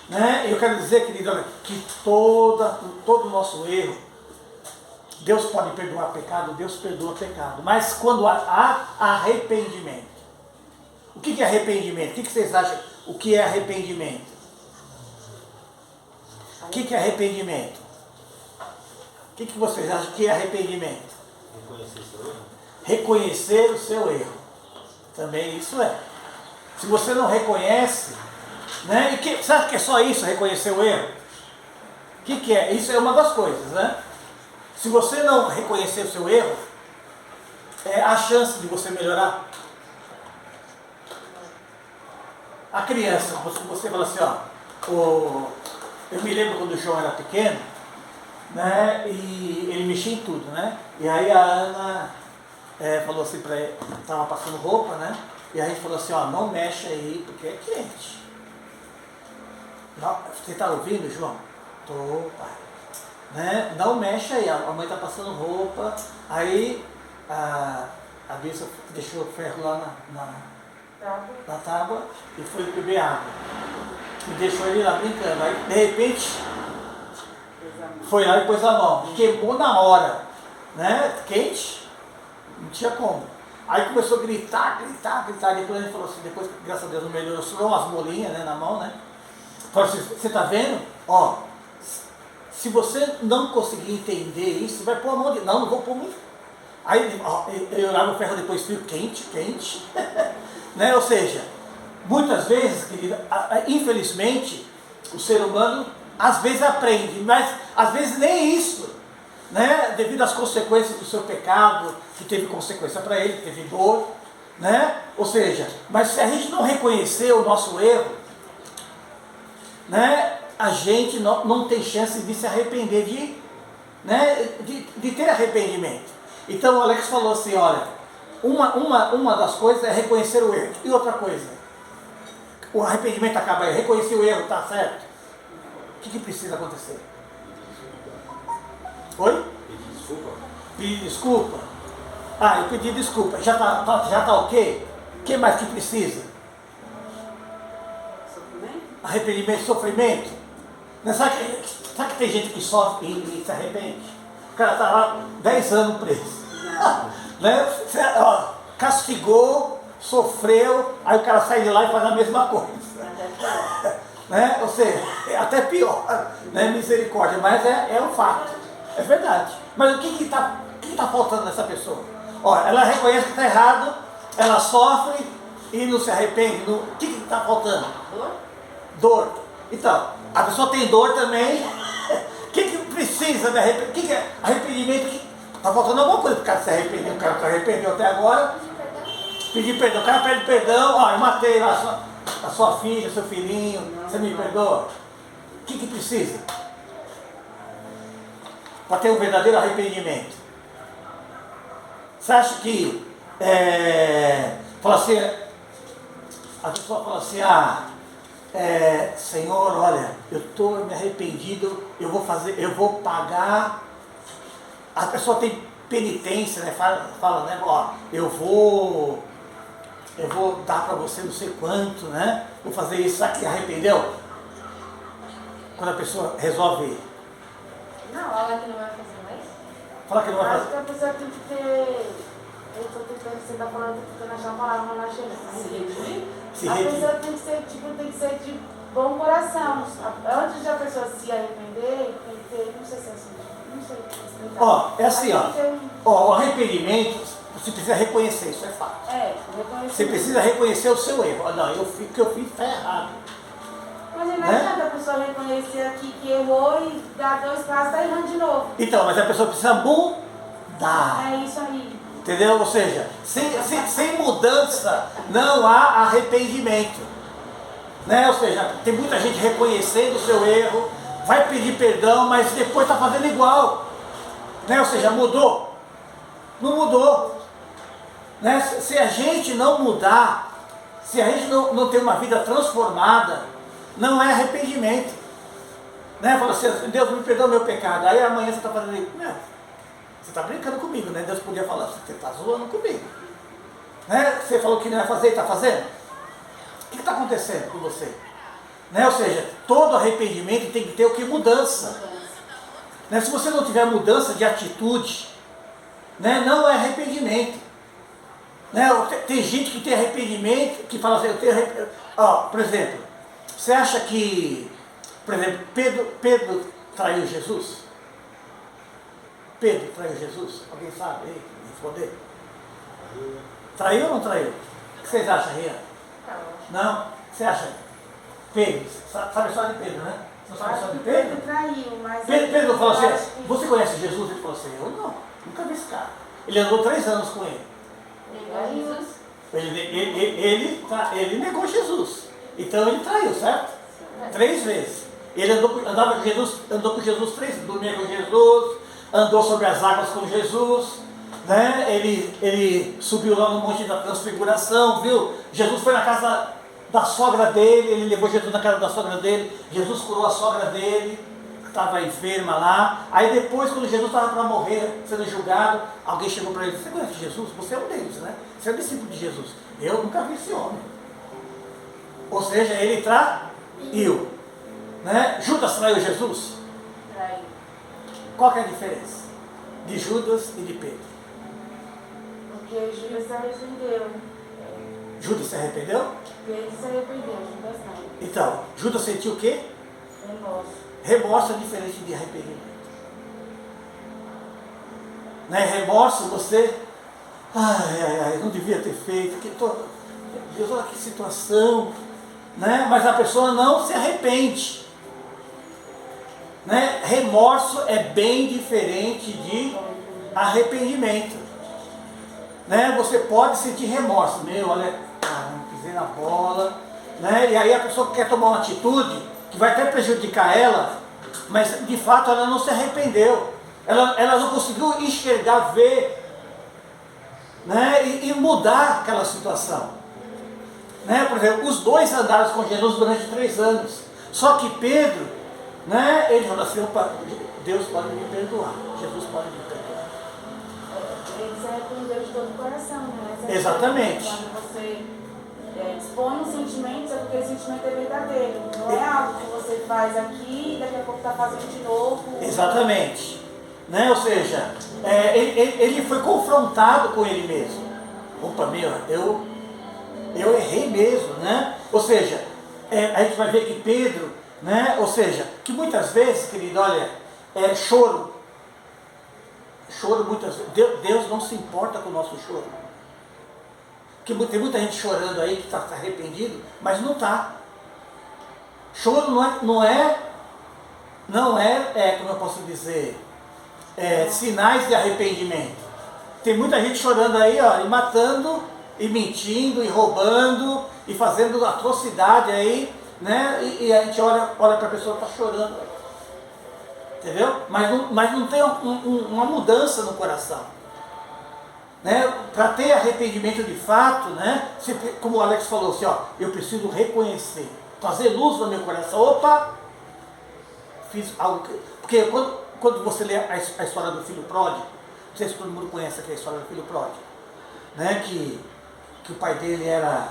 Né? Eu quero dizer, querido, olha, que todo o nosso erro, Deus pode perdoar pecado, Deus perdoa pecado, mas quando há arrependimento. O que é arrependimento? O que vocês acham? O que é arrependimento? O que é arrependimento? O que vocês acham que é arrependimento? Reconhecer seu erro. Reconhecer o seu erro. Também isso é. Se você não reconhece, né? E você acha que é só isso, reconhecer o erro? O que é? Isso é uma das coisas, né? Se você não reconhecer o seu erro, a chance de você melhorar. A criança, você fala assim, ó, eu me lembro quando o João era pequeno, né, e ele mexia em tudo, né, e aí a Ana falou assim para ele, estava passando roupa, né, e aí a gente falou assim, ó, não mexe aí, porque é quente. Não, você está ouvindo, João? Tô, pai. Né, não mexe aí, a mãe está passando roupa, aí a Bíblia deixou o ferro lá na tábua e foi beber água. E deixou ele lá brincando. Aí, de repente, foi lá e pôs a mão. Queimou na hora. Né? Quente. Não tinha como. Aí começou a gritar. Depois a gente falou assim, depois, graças a Deus, não melhorou. Sobrou umas bolinhas, né, na mão, né? Falou assim, você está vendo? Ó, se você não conseguir entender isso, você vai pôr a mão de... Não vou pôr muito. Aí ele olhava o ferro depois frio, quente. Né? Ou seja, muitas vezes, querida, infelizmente, o ser humano às vezes aprende, mas às vezes nem isso, né? Devido às consequências do seu pecado, que teve consequência para ele, teve dor, né? Ou seja, mas se a gente não reconhecer o nosso erro, né? A gente não tem chance de se arrepender, de ter arrependimento. Então o Alex falou assim, olha, uma das coisas é reconhecer o erro. E outra coisa, o arrependimento acaba aí, reconhecer o erro, tá certo? O que precisa acontecer? Oi? Pedir desculpa. Pedir desculpa. Eu pedi desculpa. Já tá ok? que mais que precisa? Sofrimento? Arrependimento e sofrimento. Não sabe que tem gente que sofre e se arrepende? O cara está lá 10 anos preso. Né? Castigou, sofreu, aí o cara sai de lá e faz a mesma coisa. Né? Ou seja, é até pior, né? Misericórdia, mas é um fato, é verdade. Mas o que está faltando nessa pessoa? Olha, ela reconhece que está errado, ela sofre e não se arrepende. O que está faltando? Dor. Então, a pessoa tem dor também. O que precisa de arrependimento? O que é arrependimento? Está faltando alguma coisa para o cara se arrepender. O cara se arrependeu até agora. Pedir perdão. O cara pede perdão. Ó, eu matei a sua filha, seu filhinho. Você me perdoa? O que precisa? Para ter um verdadeiro arrependimento. Você acha que fala assim, a pessoa fala assim, Senhor, olha, eu estou me arrependido, eu vou pagar. A pessoa tem penitência, né? Fala, né? Ó, eu vou dar para você não sei quanto, né? Vou fazer isso. Sabe que arrependeu? Quando a pessoa resolve. Não, fala que não vai fazer mais. Fala que não vai Acho fazer. que a pessoa tem que ter. Eu estou tentando, você está falando, tentando achar uma palavra, não achei. Se A redimir. pessoa tem que ser de bom coração. Antes de a pessoa se arrepender, tem que ter, não sei se é assim, não sei explicar. Ó, é assim, Mas ó. tem que ter Ó, o arrependimento, você precisa reconhecer, isso é fato. reconhecer. Você precisa reconhecer o seu erro. Ó, não, o que eu fiz está errado. Mas não né? adianta a pessoa reconhecer aqui que errou e dar 2 passos e está errando de novo. Então, mas a pessoa precisa mudar. É isso aí. Entendeu? Ou seja, sem mudança não há arrependimento. Né? Ou seja, tem muita gente reconhecendo o seu erro, vai pedir perdão, mas depois está fazendo igual. Né? Ou seja, mudou? Não mudou. Né? Se a gente não mudar, se a gente não ter uma vida transformada, não é arrependimento. Né? Fala assim, Deus me perdoa o meu pecado. Aí amanhã você está fazendo isso. Não. Você está brincando comigo, né? Deus podia falar, você está zoando comigo. Né? Você falou que não ia fazer e está fazendo? O que está acontecendo com você? Né? Ou seja, todo arrependimento tem que ter o que? Mudança. Né? Se você não tiver mudança de atitude, né? Não é arrependimento. Né? Tem gente que tem arrependimento, que fala assim, eu tenho arrependimento. Por exemplo, você acha que, por exemplo, Pedro traiu Jesus? Pedro traiu Jesus? Alguém sabe aí? Responder? Traiu ou não traiu? O que vocês acham, Rian? Não? Você acha? Pedro, sabe a história de Pedro, né? Você não sabe a história de Pedro? Pedro traiu, mas... Pedro falou eu acho assim, que- você conhece Jesus? Ele falou assim, eu não, nunca vi esse cara. Ele andou 3 anos com ele. Negou Jesus. Ele negou Jesus. Então ele traiu, certo? 3 vezes. Ele andava com Jesus, andou com Jesus 3 vezes, dormia com Jesus, andou sobre as águas com Jesus, né? Ele subiu lá no Monte da Transfiguração, viu? Jesus foi na casa da sogra dele, ele levou Jesus na casa da sogra dele, Jesus curou a sogra dele, que estava enferma lá. Aí depois, quando Jesus estava para morrer, sendo julgado, alguém chegou para ele, você conhece Jesus? Você é um deles, né? Você é discípulo de Jesus. Eu nunca vi esse homem. Ou seja, ele traiu. Né? Judas traiu Jesus? Traiu. Qual que é a diferença de Judas e de Pedro? Porque Judas se arrependeu. Judas se arrependeu? Pedro se arrependeu, Judas não. Então, Judas sentiu o quê? Remorso. Remorso é diferente de arrependimento. Né? Remorso, você... Ai, não devia ter feito. Deus, olha que situação. Né? Mas a pessoa não se arrepende. Né? Remorso é bem diferente de arrependimento. Né? Você pode sentir remorso. Olha, pisei na bola. Né? E aí a pessoa quer tomar uma atitude que vai até prejudicar ela, mas de fato ela não se arrependeu. Ela não conseguiu enxergar, ver, né? E mudar aquela situação. Né? Por exemplo, os dois andaram com Jesus durante 3 anos. Só que Pedro, né? Ele falou assim, opa, Deus pode me perdoar, Jesus pode me perdoar. Ele se arrependeu de todo o coração, né? Mas Exatamente. Quando você expõe os sentimentos, é porque o sentimento é verdadeiro. Não é algo que você faz aqui e daqui a pouco está fazendo de novo. Exatamente. Né? Ou seja, ele foi confrontado com ele mesmo. Opa, eu errei mesmo, né? Ou seja, a gente vai ver que Pedro, né? Ou seja, que muitas vezes, querido, olha, choro muitas vezes, Deus não se importa com o nosso choro. Porque tem muita gente chorando aí que está arrependido, mas não está. Choro não é, como eu posso dizer, sinais de arrependimento. Tem muita gente chorando aí, ó, e matando, e mentindo, e roubando, e fazendo atrocidade aí, né? E a gente olha para a pessoa que está chorando, entendeu? Mas não tem uma mudança no coração, né? Para ter arrependimento de fato, né? Como o Alex falou assim, ó, eu preciso reconhecer, fazer luz no meu coração. Opa, fiz algo porque quando você lê a história do filho pródigo, não sei se todo mundo conhece aqui a história do filho pródigo, né? Que o pai dele era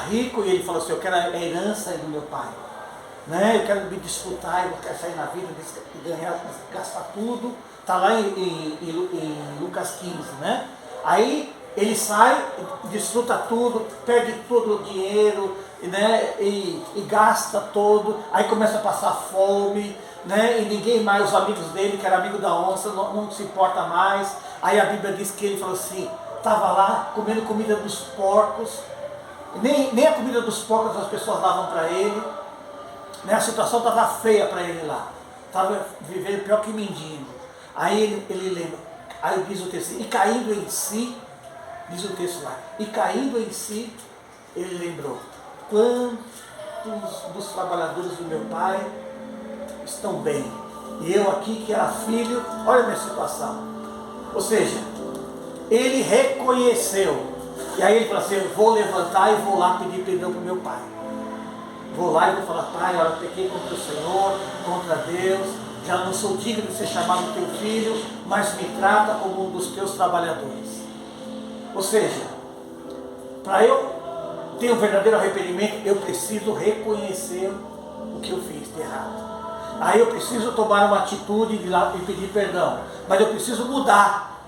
rico e ele falou assim, eu quero a herança do meu pai, né? Eu quero me desfrutar, eu quero sair na vida, ganhar, gastar tudo. Está lá em Lucas 15, né? Aí ele sai, desfruta tudo, perde todo o dinheiro, né? E gasta todo, aí começa a passar fome, né? E ninguém mais, os amigos dele, que era amigo da onça, não se importa mais. Aí a Bíblia diz que ele falou assim, estava lá comendo comida dos porcos, nem a comida dos porcos as pessoas davam para ele, né? A situação estava feia para ele lá, estava vivendo pior que mendigo. Aí ele lembra, aí diz o texto, e caindo em si, diz o texto lá, e caindo em si, ele lembrou, quantos dos trabalhadores do meu pai estão bem, e eu aqui que era filho, olha a minha situação. Ou seja, ele reconheceu, e aí ele falou assim, eu vou levantar e vou lá pedir perdão para o meu pai. Vou lá e vou falar, pai, eu pequei contra o Senhor, contra Deus, já não sou digno de ser chamado teu filho, mas me trata como um dos teus trabalhadores. Ou seja, para eu ter um verdadeiro arrependimento, eu preciso reconhecer o que eu fiz de errado. Aí eu preciso tomar uma atitude de ir lá e pedir perdão, mas eu preciso mudar.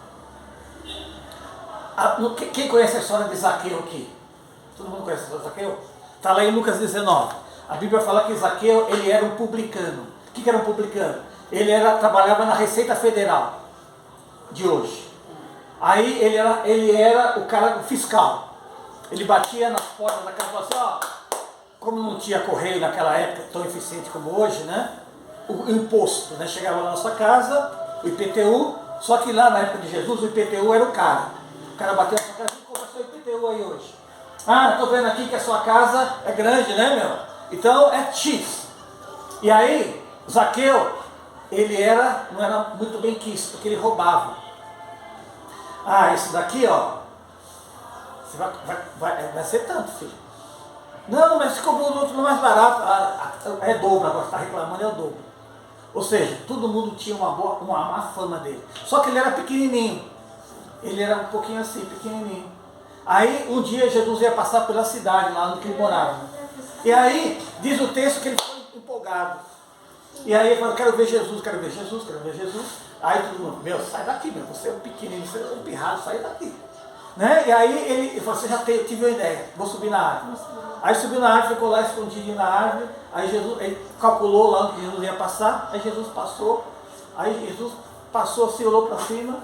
Quem conhece a história de Zaqueu aqui? Todo mundo conhece a história de Zaqueu? Está lá em Lucas 19. A Bíblia fala que Zaqueu, ele era um publicano. O que era um publicano? Ele trabalhava na Receita Federal de hoje. Aí ele era o cara fiscal. Ele batia nas portas da casa e falava assim, ó, como não tinha correio naquela época tão eficiente como hoje, né? O imposto, né? Chegava lá na sua casa, o IPTU, só que lá na época de Jesus o IPTU era o cara. O cara bateu na sua casa e comprou seu IPTU aí hoje. Ah, estou vendo aqui que a sua casa é grande, né, meu? Então é X. E aí, Zaqueu, ele não era muito bem quisto, porque ele roubava. Ah, esse daqui, ó, você vai ser tanto, filho. Não, mas se comprou o outro mais barato, é dobro agora, está reclamando, é o dobro. Ou seja, todo mundo tinha uma má fama dele. Só que ele era pequenininho. Ele era um pouquinho assim, pequenininho. Aí, um dia, Jesus ia passar pela cidade, lá onde ele morava. E aí, diz o texto que ele foi empolgado. E aí ele falou, quero ver Jesus, quero ver Jesus, quero ver Jesus. Aí todo mundo, meu, sai daqui, meu, você é um pequenininho, você é um pirrado, sai daqui. Né? E aí ele falou, você já tive uma ideia, vou subir na árvore. Aí subiu na árvore, ficou lá escondidinho na árvore. Aí Jesus, ele calculou lá onde Jesus ia passar. Aí Jesus passou. Aí Jesus passou assim, olhou para cima.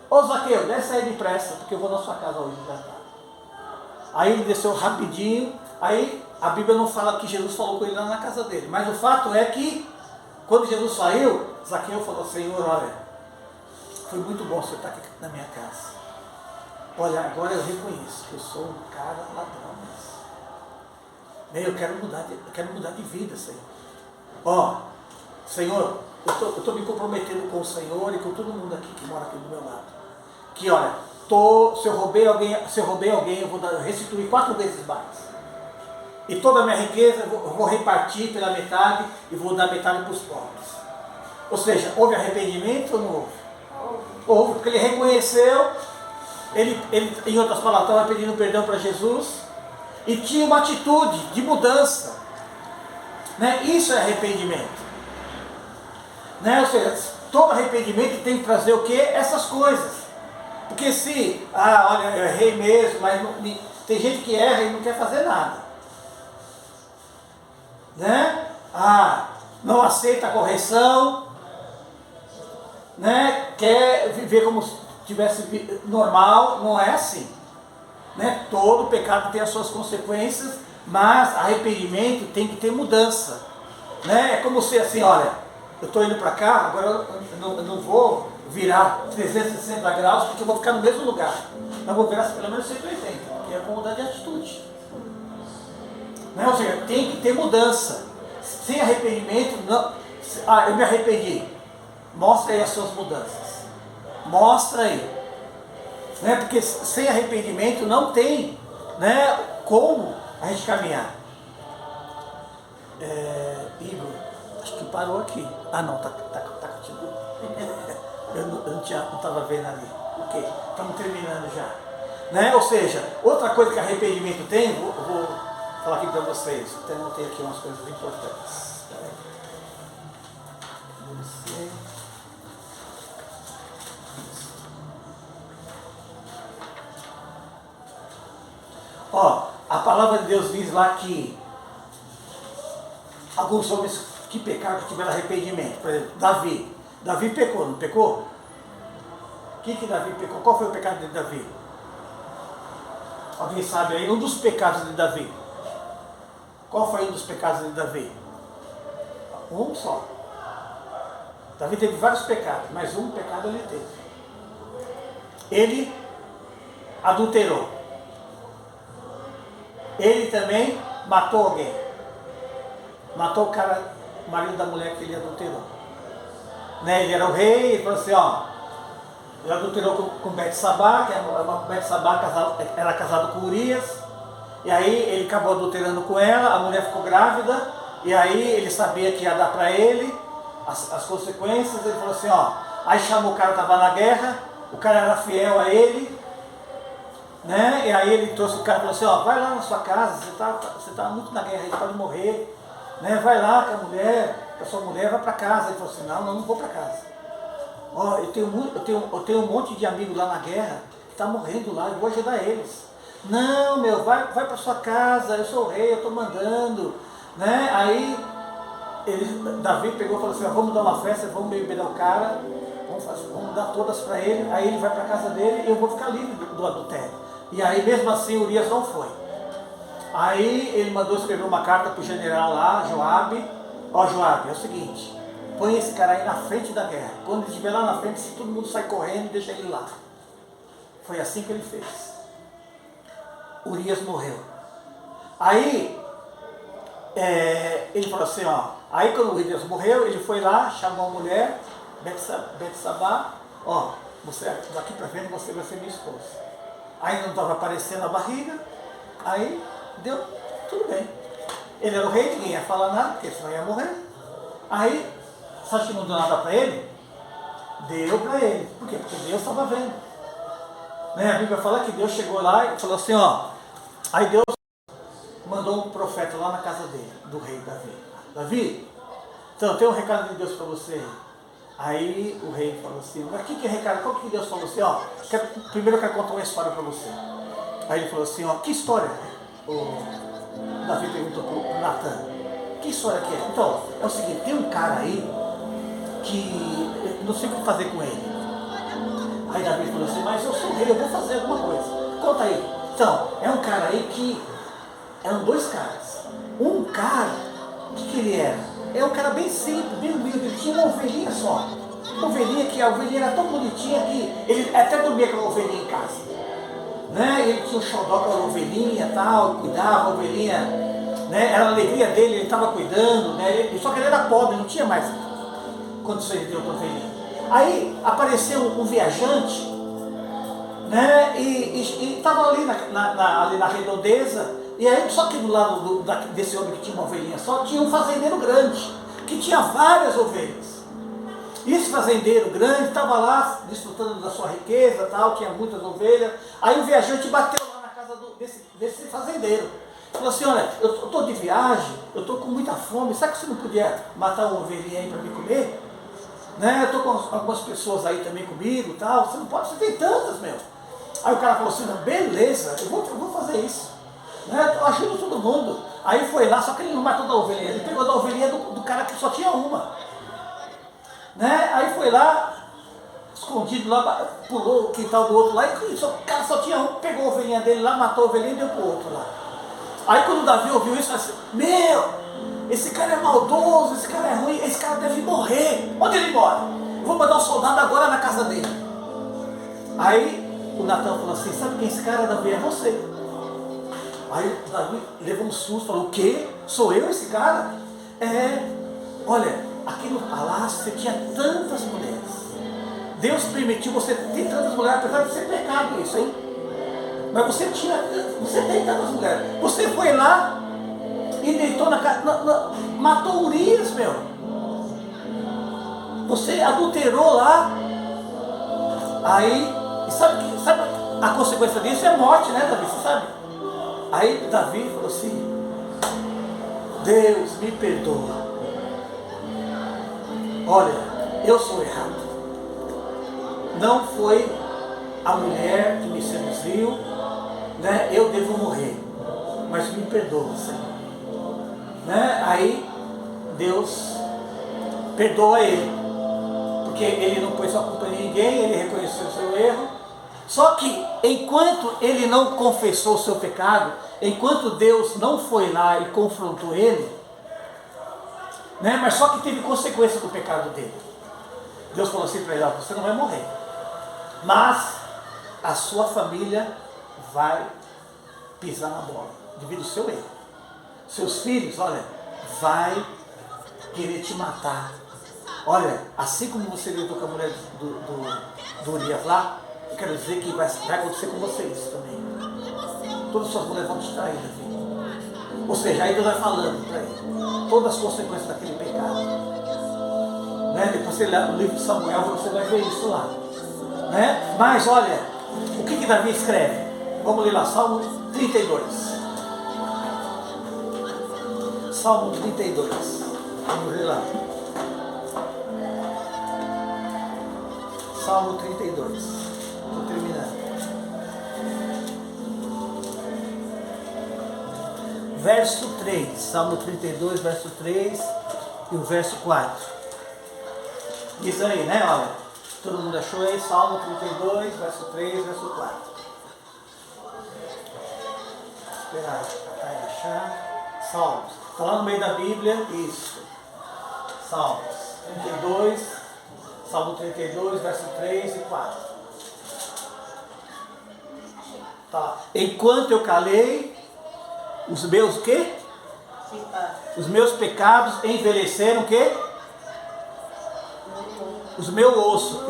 Ô Zaqueu, desce aí depressa, porque eu vou na sua casa hoje já tá. Aí ele desceu rapidinho. Aí a Bíblia não fala que Jesus falou com ele lá na casa dele. Mas o fato é que, quando Jesus saiu, Zaqueu falou, Senhor, olha, foi muito bom você estar aqui na minha casa. Olha, agora eu reconheço que eu sou um cara ladrão, mas eu quero mudar de vida, Senhor. Ó, Senhor, eu estou me comprometendo com o Senhor e com todo mundo aqui que mora aqui do meu lado. Que olha, se eu roubei alguém, eu vou restituir 4 vezes mais. E toda a minha riqueza eu vou repartir pela metade e vou dar metade para os pobres. Ou seja, houve arrependimento ou não houve? Houve, porque ele reconheceu, ele em outras palavras, estava pedindo perdão para Jesus, e tinha uma atitude de mudança. Né? Isso é arrependimento. Né? Ou seja, todo arrependimento tem que trazer o quê? Essas coisas. Porque se, olha, eu errei mesmo, mas tem gente que erra e não quer fazer nada. Né? Não aceita a correção, né? Quer viver como se tivesse normal, não é assim. Né? Todo pecado tem as suas consequências, mas arrependimento tem que ter mudança. Né? É como se assim, olha, eu estou indo para cá, agora eu não vou virar 360 graus, porque eu vou ficar no mesmo lugar. Eu vou virar pelo menos 180, que é a mudar de atitude. Né? Ou seja, tem que ter mudança. Sem arrependimento, não. Eu me arrependi. Mostra aí as suas mudanças. Mostra aí. Né? Porque sem arrependimento não tem, né, como a gente caminhar. Igor, acho que parou aqui. Não, tá continuando. Eu não estava vendo ali. Ok, estamos terminando já. Né? Ou seja, outra coisa que arrependimento tem, vou falar aqui para vocês. Até anotei aqui umas coisas importantes. A palavra de Deus diz lá que alguns homens que pecaram, que tiveram arrependimento. Por exemplo, Davi pecou, não pecou? O que Davi pecou? Qual foi o pecado de Davi? Alguém sabe aí? Um dos pecados de Davi. Qual foi um dos pecados de Davi? Um só. Davi teve vários pecados, mas um pecado ele teve. Ele adulterou. Ele também matou alguém. Matou o marido da mulher que ele adulterou. Né? Ele era o rei, ele falou assim, ele adulterou com Betsabá, que Betsabá era casado com Urias, e aí ele acabou adulterando com ela, a mulher ficou grávida, e aí ele sabia que ia dar para ele as consequências, ele falou assim, aí chamou o cara que estava na guerra, o cara era fiel a ele, né? E aí ele trouxe o cara e falou assim, vai lá na sua casa, você está muito na guerra, ele pode morrer, né? Vai lá com a sua mulher, vai para casa. Ele falou assim, não vou para casa. Eu tenho um monte de amigos lá na guerra que está morrendo lá, eu vou ajudar eles. Não, vai para sua casa, eu sou o rei, eu estou mandando. Né? Aí Davi pegou e falou assim, vamos dar uma festa, vamos beber o cara, vamos dar todas para ele, aí ele vai para a casa dele e eu vou ficar livre do adultério. E aí mesmo assim Urias não foi. Aí ele mandou escrever uma carta para o general lá, Joabe. Joabe, é o seguinte, põe esse cara aí na frente da guerra. Quando ele estiver lá na frente, se todo mundo sai correndo, deixa ele lá. Foi assim que ele fez. Urias morreu. Aí ele falou assim, aí quando Urias morreu, ele foi lá, chamou a mulher, Betsabá, você daqui para frente você vai ser minha esposa. Aí não estava aparecendo a barriga, aí deu tudo bem. Ele era o rei, ninguém ia falar nada, porque senão ia morrer. Aí, sabe que não deu nada para ele? Deu para ele. Por quê? Porque Deus estava vendo. Né? A Bíblia fala que Deus chegou lá e falou assim, aí Deus mandou um profeta lá na casa dele, do rei Davi. Davi, então tem um recado de Deus para você. Aí o rei falou assim, mas o que é recado? Qual que Deus falou assim? Primeiro eu quero contar uma história para você. Aí ele falou assim, que história? O Davi perguntou para o Natan, que história que é? Então, é o seguinte, tem um cara aí que eu não sei o que fazer com ele. Aí Davi falou assim, mas eu sou rei, eu vou fazer alguma coisa. Conta aí. Então, é um cara aí que, eram dois caras. Um cara, o que ele era? É um cara bem simples, bem humilde, ele tinha uma ovelhinha só. Uma ovelhinha que a ovelhinha era tão bonitinha que ele até dormia com a ovelhinha em casa. Né? Ele tinha um xodó com a ovelhinha e tal, cuidava, a ovelhinha, né? Era a alegria dele, ele estava cuidando, né? Só que ele era pobre, não tinha mais condições de ter outra ovelhinha. Aí apareceu um viajante, né? E estava ali ali na redondeza. E aí, só que do lado desse homem que tinha uma ovelhinha só, tinha um fazendeiro grande, que tinha várias ovelhas. E esse fazendeiro grande estava lá, desfrutando da sua riqueza, tal, tinha muitas ovelhas. Aí o viajante bateu lá na casa desse fazendeiro. falou assim, olha, eu estou de viagem, eu estou com muita fome, sabe que você não podia matar uma ovelhinha aí para me comer? Né? Eu estou com algumas pessoas aí também comigo e tal, você não pode, você tem tantas, meu. Aí o cara falou assim, não, beleza, eu vou fazer isso. Né? Eu ajudo todo mundo. Aí foi lá, só que ele não matou da ovelhinha, ele pegou da ovelhinha do cara que só tinha uma. Né? Aí foi lá, escondido lá, pulou o quintal do outro lá, e o cara só tinha um, pegou a ovelhinha dele lá, matou a ovelhinha e deu pro outro lá. Aí quando o Davi ouviu isso, ele disse, meu, esse cara é maldoso, esse cara é ruim, esse cara deve morrer. Onde ele mora? Eu vou mandar um soldado agora na casa dele. Aí o Natan falou assim, sabe quem esse cara, Davi? É você. Aí o Davi levou um susto, falou, o quê? Sou eu esse cara? Olha, aqui no palácio você tinha tantas mulheres. Deus permitiu você ter tantas mulheres, apesar de ser pecado isso, hein? Mas você tem tantas mulheres. Você foi lá e deitou na casa, matou Urias, meu. Você adulterou lá. Aí, sabe a consequência disso é morte, né, Davi? Você sabe? Aí Davi falou assim, Deus me perdoa. Olha, eu sou errado. Não foi a mulher que me seduziu, né? Eu devo morrer, mas me perdoa, Senhor. Né? Aí Deus perdoa ele, porque ele não pôs a culpa em ninguém, ele reconheceu o seu erro. Só que enquanto ele não confessou o seu pecado, enquanto Deus não foi lá e confrontou ele, né? Mas só que teve consequência do pecado dele. Deus falou assim para ele, você não vai morrer, mas a sua família vai pisar na bola, devido ao seu erro. Seus filhos, olha, vai querer te matar. Olha, assim como você lidou com a mulher do Urias lá, eu quero dizer que vai acontecer com você isso também. Todas as suas mulheres vão te trair, filho. Ou seja, aí Deus vai falando para ele todas as consequências daquele pecado. Né? Depois você lê no livro de Samuel, você vai ver isso lá. Né? Mas olha, o que Davi escreve? Vamos ler lá, Salmo 32. Salmo 32. Vamos ler lá. Salmo 32. Estou terminando. Verso 3. Salmo 32, verso 3 e o verso 4. Diz aí, né? Olha, todo mundo achou aí? Salmo 32, verso 3, verso 4. Esperar, vai achar. Salmos. Está lá no meio da Bíblia, isso. Salmos 32, Salmo 32, verso 3 e 4. Tá. Enquanto eu calei, os meus o quê? Os meus pecados envelheceram o quê? Os meus ossos.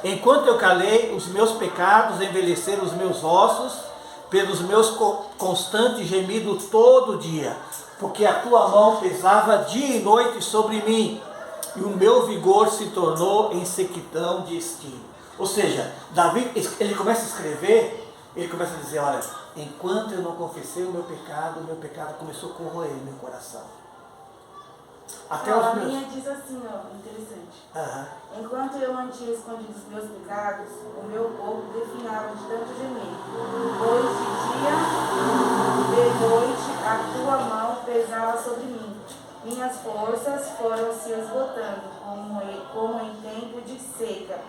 Enquanto eu calei, os meus pecados envelheceram os meus ossos, pelos meus constantes gemidos todo dia, porque a tua mão pesava dia e noite sobre mim, e o meu vigor se tornou em sequidão de estio. Ou seja, Davi, ele começa a escrever, ele começa a dizer, olha, enquanto eu não confessei o meu pecado começou a corroer meu coração. Até a minha diz assim, ó, interessante. Uhum. Enquanto eu mantinha escondidos os meus pecados, o meu corpo definhava de tanto gemer. Pois de dia, de noite, a tua mão pesava sobre mim. Minhas forças foram se esgotando, como em tempo de seca.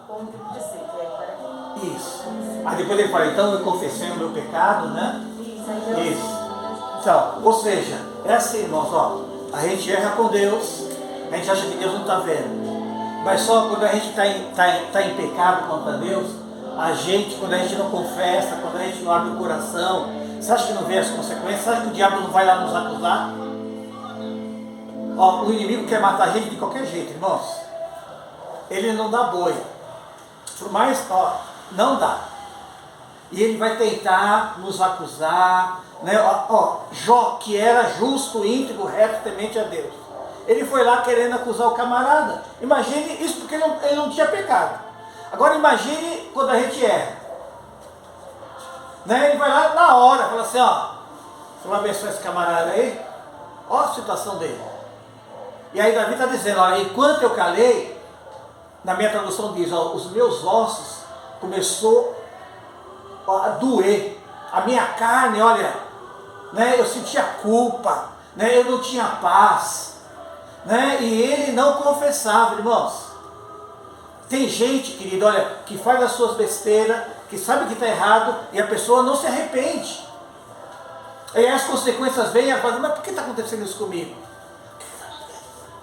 Como tempo de seca, Isso. Aí depois ele fala, então eu confessei o meu pecado, né? Isso. Então, ou seja, é assim, irmãos, ó, a gente erra com Deus, a gente acha que Deus não está vendo, mas só quando a gente está em pecado contra Deus, a gente, quando a gente não confessa, quando a gente não abre o coração, você acha que não vê as consequências? Você acha que o diabo não vai lá nos acusar? Ó, o inimigo quer matar a gente de qualquer jeito, irmãos. Ele não dá boi, por mais, ó, não dá. E ele vai tentar nos acusar, né? Jó, que era justo, íntegro, reto, temente a Deus, ele foi lá querendo acusar o camarada. Imagine isso, porque ele não tinha pecado. Agora imagine quando a gente erra. Né? Ele vai lá na hora, fala assim, ó, vamos abençoar esse camarada aí, olha a situação dele. E aí Davi está dizendo, olha, enquanto eu calei, na minha tradução diz, ó, os meus ossos começou a doer, a minha carne, olha, né, eu sentia culpa, né, eu não tinha paz, né, e ele não confessava, irmãos. Tem gente, querido, olha, que faz as suas besteiras, que sabe que está errado, e a pessoa não se arrepende. E as consequências vêm e ela fala, mas por que está acontecendo isso comigo?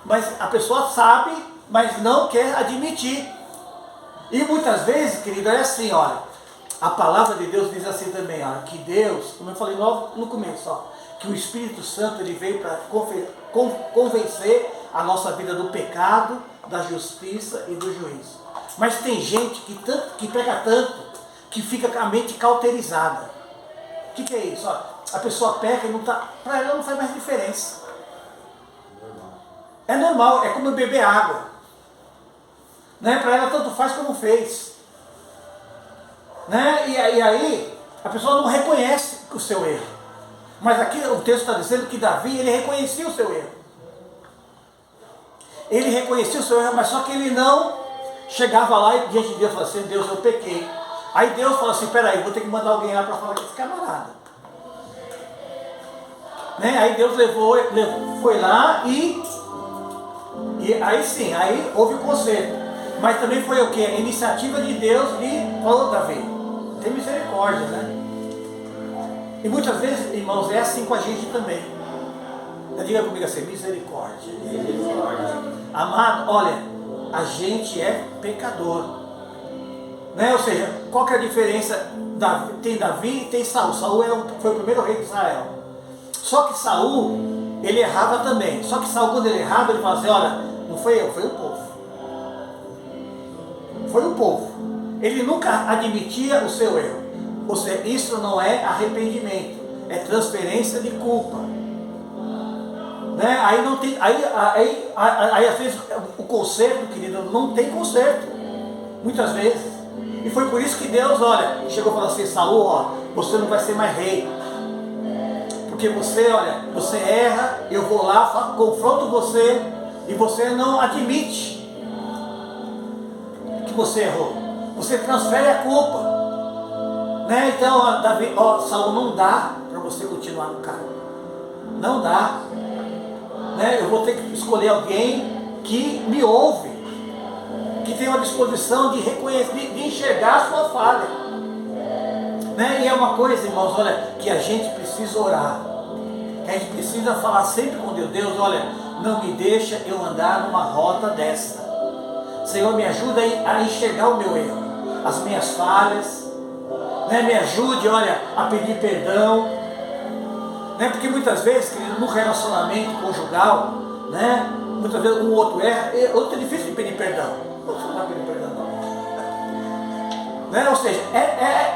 Mas a pessoa sabe, mas não quer admitir. E muitas vezes, querido, é assim, olha, a palavra de Deus diz assim também, olha, que Deus, como eu falei logo no começo, ó, que o Espírito Santo ele veio para convencer a nossa vida do pecado, da justiça e do juízo. Mas tem gente que pega tanto, que fica com a mente cauterizada. O que é isso? Ó, a pessoa peca e não tá, para ela não faz mais diferença. É normal, é como beber água. Né? Para ela tanto faz como fez. Né? E aí a pessoa não reconhece o seu erro. Mas aqui o texto está dizendo que Davi, ele reconhecia o seu erro. Ele reconhecia o seu erro, mas só que ele não chegava lá e diante de Deus falava assim, Deus, eu pequei. Aí Deus falou assim, peraí, vou ter que mandar alguém lá para falar com esse camarada. Né? Aí Deus foi lá e aí sim, aí houve o conserto. Mas também foi o que? A iniciativa de Deus de falou, Davi, tem misericórdia, né? E muitas vezes, irmãos, é assim com a gente também. Diga comigo assim, misericórdia. Amado, olha, a gente é pecador. Né? Ou seja, qual que é a diferença? Tem Davi e tem Saul. Saul foi o primeiro rei de Israel. Só que Saul, ele errava também. Só que Saul, quando ele errava, ele falava assim, olha, não foi eu, foi o povo. Foi o povo. Ele nunca admitia o seu erro. Ou seja, isso não é arrependimento, é transferência de culpa. Né? Aí não tem, aí às vezes o conserto, querido, não tem conserto. Muitas vezes. E foi por isso que Deus, olha, chegou e falou assim, Saul, ó, você não vai ser mais rei. Porque você, olha, você erra, eu vou lá, confronto você, e você não admite que você errou. Você transfere a culpa. Né? Então, ó, Davi, ó, Saul, não dá para você continuar no cargo. Não dá. Né? Eu vou ter que escolher alguém que me ouve, que tem uma disposição de reconhecer, de enxergar a sua falha. Né? E é uma coisa, irmãos, olha, que a gente precisa orar. A gente precisa falar sempre com Deus. Deus, olha, não me deixa eu andar numa rota dessa. Senhor, me ajuda a enxergar o meu erro, as minhas falhas. Né? Me ajude, olha, a pedir perdão. Né? Porque muitas vezes, querido, no relacionamento conjugal, né? Muitas vezes um outro erra, outro é difícil de pedir perdão. Não vai pedir perdão, não. Né? Ou seja,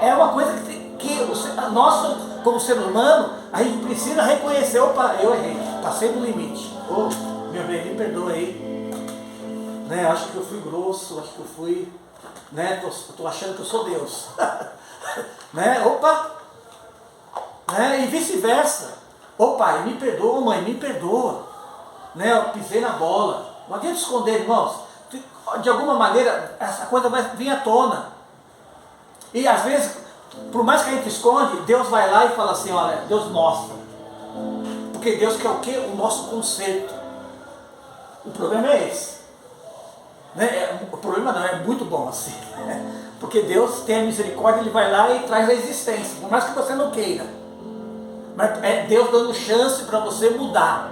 é uma coisa que nós, como ser humano, a gente precisa reconhecer, opa, eu errei, passei do limite. Oh, meu bem, me perdoa aí. Né? Acho que eu fui grosso, acho que eu fui, né? Tô achando que eu sou Deus. Né? Opa! Né? E vice-versa. Ô pai, me perdoa, mãe, me perdoa. Né? Eu pisei na bola. Não adianta esconder, irmãos. De alguma maneira, essa coisa vai vir à tona. E às vezes, por mais que a gente esconde, Deus vai lá e fala assim, olha, Deus mostra. Porque Deus quer o quê? O nosso conserto. O problema é esse. Né? O problema não, é muito bom assim. Porque Deus tem a misericórdia, Ele vai lá e traz a existência, por mais que você não queira. Mas é Deus dando chance para você mudar.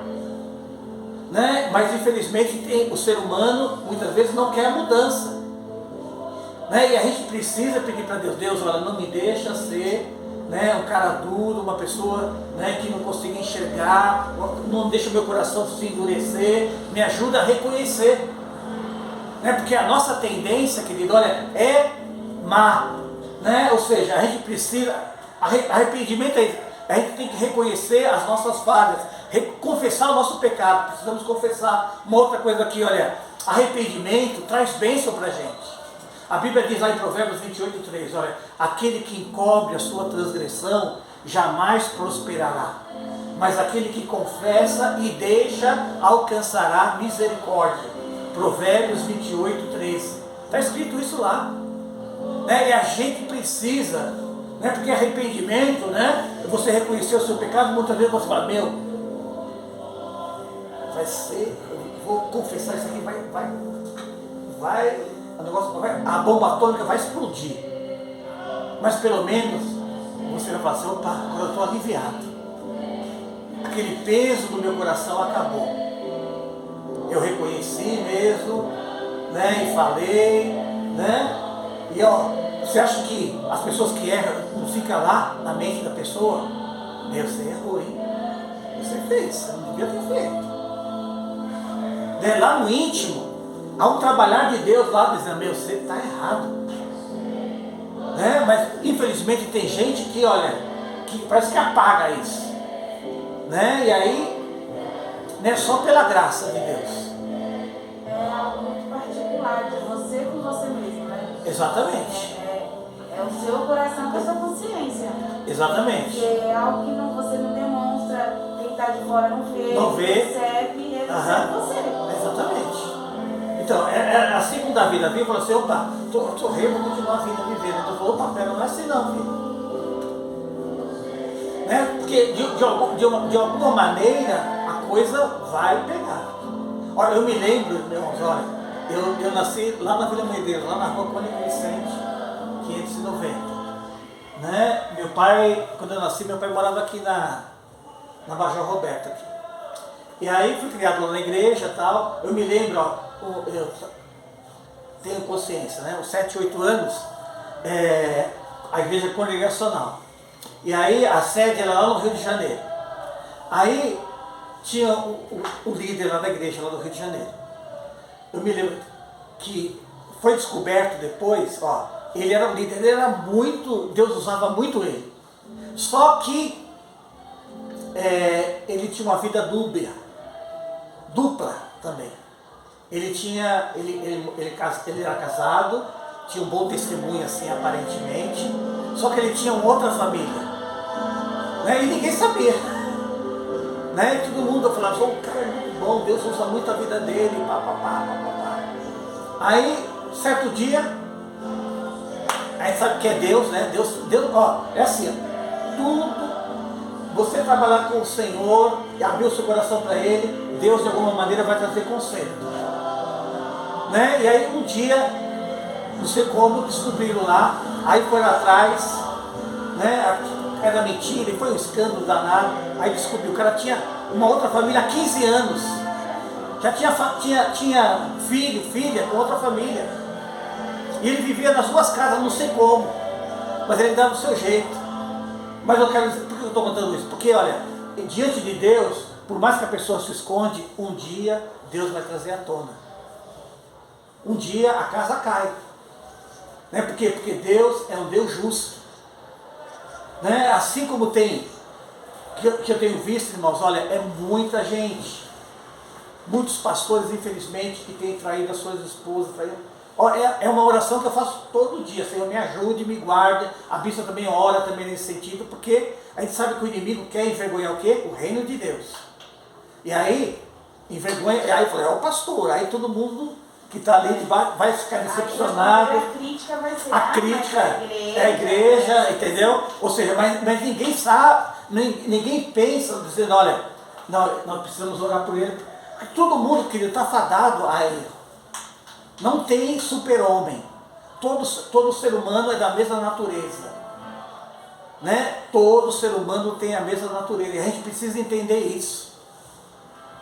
Né? Mas infelizmente o ser humano muitas vezes não quer a mudança. Né? E a gente precisa pedir para Deus, Deus, olha, não me deixa ser, né, um cara duro, uma pessoa, né, que não consiga enxergar, não deixa o meu coração se endurecer, me ajuda a reconhecer. Né? Porque a nossa tendência, querido, olha, é má. Né? Ou seja, a gente precisa, arrependimento é, a gente tem que reconhecer as nossas falhas, confessar o nosso pecado, precisamos confessar. Uma outra coisa aqui, olha, arrependimento traz bênção para a gente. A Bíblia diz lá em Provérbios 28:3, olha, aquele que encobre a sua transgressão jamais prosperará, mas aquele que confessa e deixa alcançará misericórdia. Provérbios 28:13. Está escrito isso lá. Né? E a gente precisa, né? Porque arrependimento, né? Você reconhecer o seu pecado, muitas vezes você fala, meu, vai ser, eu vou confessar isso aqui, o negócio a bomba atômica vai explodir. Mas pelo menos você vai falar assim, opa, agora eu estou aliviado. Aquele peso do meu coração acabou. Eu reconheci mesmo, né? E falei, né? E ó, você acha que as pessoas que erram não ficam lá na mente da pessoa? Meu, você errou, hein? Você fez, você não devia ter feito. Né? Lá no íntimo, há um trabalhar de Deus lá dizendo, meu, você está errado. Né? Mas infelizmente tem gente que, olha, que parece que apaga isso. Né? E aí, né, só pela graça de Deus. É algo muito particular de você com você mesmo, né? Exatamente. É o seu coração com a sua consciência. Exatamente. Porque é algo que você não demonstra, quem está de fora não vê, Não vê. percebe, é você. Exatamente. Então, assim como Davi falou assim, opa, estou rei, vou continuar a vida vivendo. Então falou, opa, pera, não é assim não, filho. Né? Porque de alguma maneira a coisa vai pegar. Olha, eu me lembro, meus irmãos, olha, eu nasci lá na Vila Medeiros, lá na rua Cônigo Vicente, 590. Né? Meu pai, quando eu nasci, meu pai morava aqui na Major Roberto. Aqui. E aí fui criado lá na igreja e tal. Eu me lembro, ó, eu tenho consciência, né? Os 7, 8 anos, a igreja congregacional. E aí a sede era lá no Rio de Janeiro. Aí tinha o líder lá da igreja, lá do Rio de Janeiro. Eu me lembro que foi descoberto depois, ó, ele era um líder, ele era muito, Deus usava muito ele. Só que ele tinha uma vida dupla também. Ele era casado, tinha um bom testemunho assim aparentemente, só que ele tinha uma outra família. Né? E ninguém sabia. Né? E todo mundo falava, o cara é muito bom, Deus usa muito a vida dele, papapá. Aí, certo dia, a gente sabe que é Deus, né? Deus, ó, é assim, ó, tudo, você trabalhar com o Senhor e abrir o seu coração para Ele, Deus de alguma maneira vai trazer conserto. Né? E aí um dia, não sei como, descobriram lá, aí foram atrás, né? Era mentira, e foi um escândalo danado. Aí descobriu, o cara tinha uma outra família há 15 anos. Já tinha filho, filha com outra família. E ele vivia nas duas casas, não sei como. Mas ele dava o seu jeito. Mas eu quero dizer, por que eu estou contando isso? Porque, olha, diante de Deus, por mais que a pessoa se esconde, um dia Deus vai trazer à tona. Um dia a casa cai. Né? Por quê? Porque Deus é um Deus justo. Né? Assim como tem, que eu tenho visto, irmãos, olha, é muita gente, muitos pastores, infelizmente, que têm traído as suas esposas, é uma oração que eu faço todo dia, Senhor, me ajude, me guarde. A bispa também ora também nesse sentido, porque a gente sabe que o inimigo quer envergonhar o quê? O reino de Deus. E aí, envergonha, aí fala, é o pastor, aí todo mundo que está ali vai ficar decepcionado. A crítica vai ser a crítica é a igreja, entendeu? Ou seja, mas ninguém sabe, ninguém pensa, dizendo, olha, nós precisamos orar por ele. Porque todo mundo, querido, está fadado a erro. Não tem super-homem. Todo ser humano é da mesma natureza. Né? Todo ser humano tem a mesma natureza. E a gente precisa entender isso.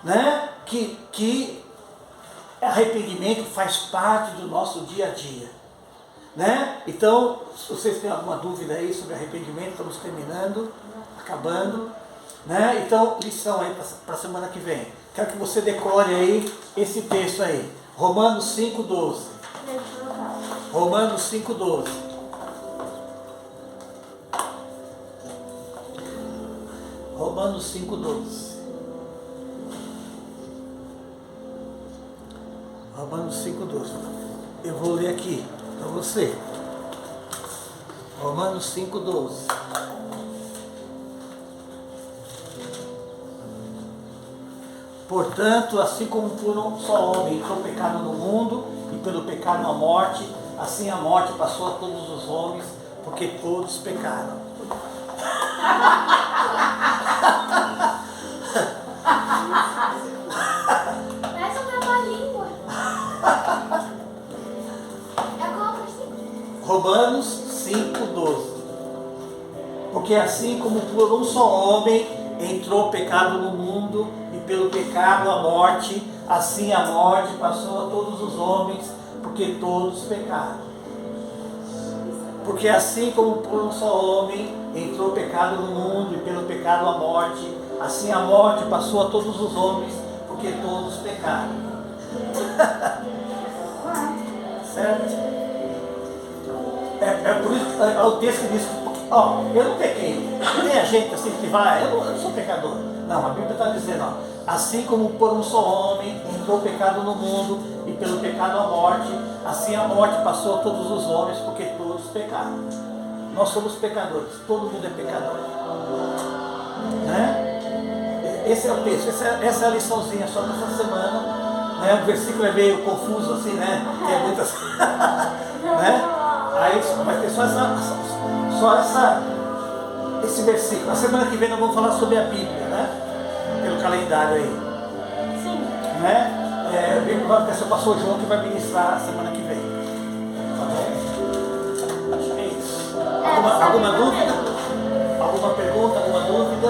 Né? Que arrependimento faz parte do nosso dia a dia. Né? Então, se vocês têm alguma dúvida aí sobre arrependimento, estamos terminando, acabando. Né? Então, lição aí para a semana que vem. Quero que você decore aí esse texto aí. Romanos 5,12. Romanos 5,12. Romanos 5,12. Romanos 5,12. Eu vou ler aqui Para você. Romanos 5,12. Portanto, assim como por um só homem entrou o pecado no mundo, e pelo pecado a morte, assim a morte passou a todos os homens, porque todos pecaram. Parece um trava-língua. É qual versículo? Romanos 5,12. Porque assim como por um só homem entrou o pecado no mundo, e pelo pecado a morte, assim a morte passou a todos os homens, porque todos pecaram. Porque assim como por um só homem entrou o pecado no mundo, e pelo pecado a morte, assim a morte passou a todos os homens, porque todos pecaram. Certo? É por isso que é o texto que diz, ó, eu não pequei. Tem a gente assim que vai, eu não sou pecador. Não, a Bíblia está dizendo, ó, assim como por um só homem entrou o pecado no mundo, e pelo pecado a morte, assim a morte passou a todos os homens, porque todos pecaram. Nós somos pecadores, todo mundo é pecador. Né? Esse é o texto, essa é a liçãozinha só dessa semana. Né? O versículo é meio confuso assim, né? Tem muitas. Né? Aí vai ter esse versículo. Na semana que vem nós vamos falar sobre a Bíblia, né? Pelo calendário aí. Sim. Né? O pastor João que vai ministrar semana que vem. Tá bom? Acho que é isso. Alguma dúvida? Alguma pergunta? Alguma dúvida?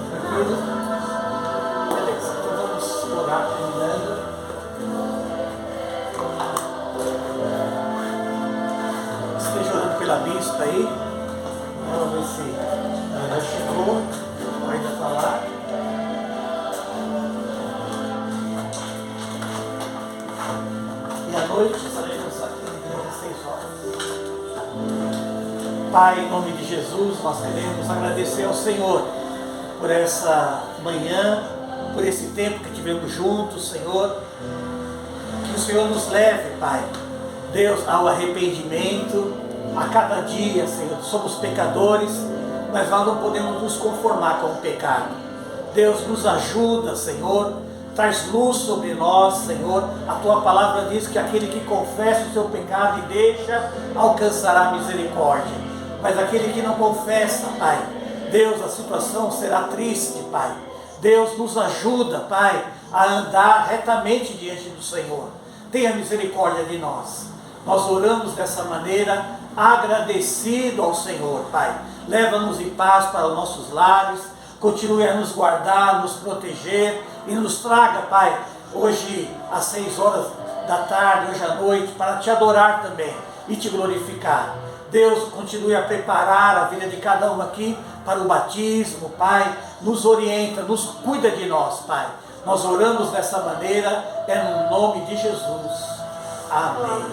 Tranquilo? Beleza, então vamos orar terminando. Esteja orando pela bispa aí. Vamos ver se ela já chegou. Pode falar. E à noite estaremos aqui às 6 horas. Pai, em nome de Jesus, nós queremos agradecer ao Senhor por essa manhã, por esse tempo que tivemos juntos, Senhor. Que o Senhor nos leve, Pai, Deus, ao arrependimento. A cada dia, Senhor, somos pecadores, mas nós não podemos nos conformar com o pecado. Deus, nos ajuda, Senhor, traz luz sobre nós, Senhor. A Tua palavra diz que aquele que confessa o seu pecado e deixa, alcançará misericórdia. Mas aquele que não confessa, Pai, Deus, a situação será triste, Pai. Deus, nos ajuda, Pai, a andar retamente diante do Senhor. Tenha misericórdia de nós. Nós oramos dessa maneira, agradecido ao Senhor, Pai. Leva-nos em paz para os nossos lares, continue a nos guardar, nos proteger e nos traga, Pai, hoje às 6 horas da tarde, hoje à noite, para te adorar também e te glorificar. Deus, continue a preparar a vida de cada um aqui para o batismo, Pai. Nos orienta, nos cuida de nós, Pai. Nós oramos dessa maneira, é no nome de Jesus. Amém.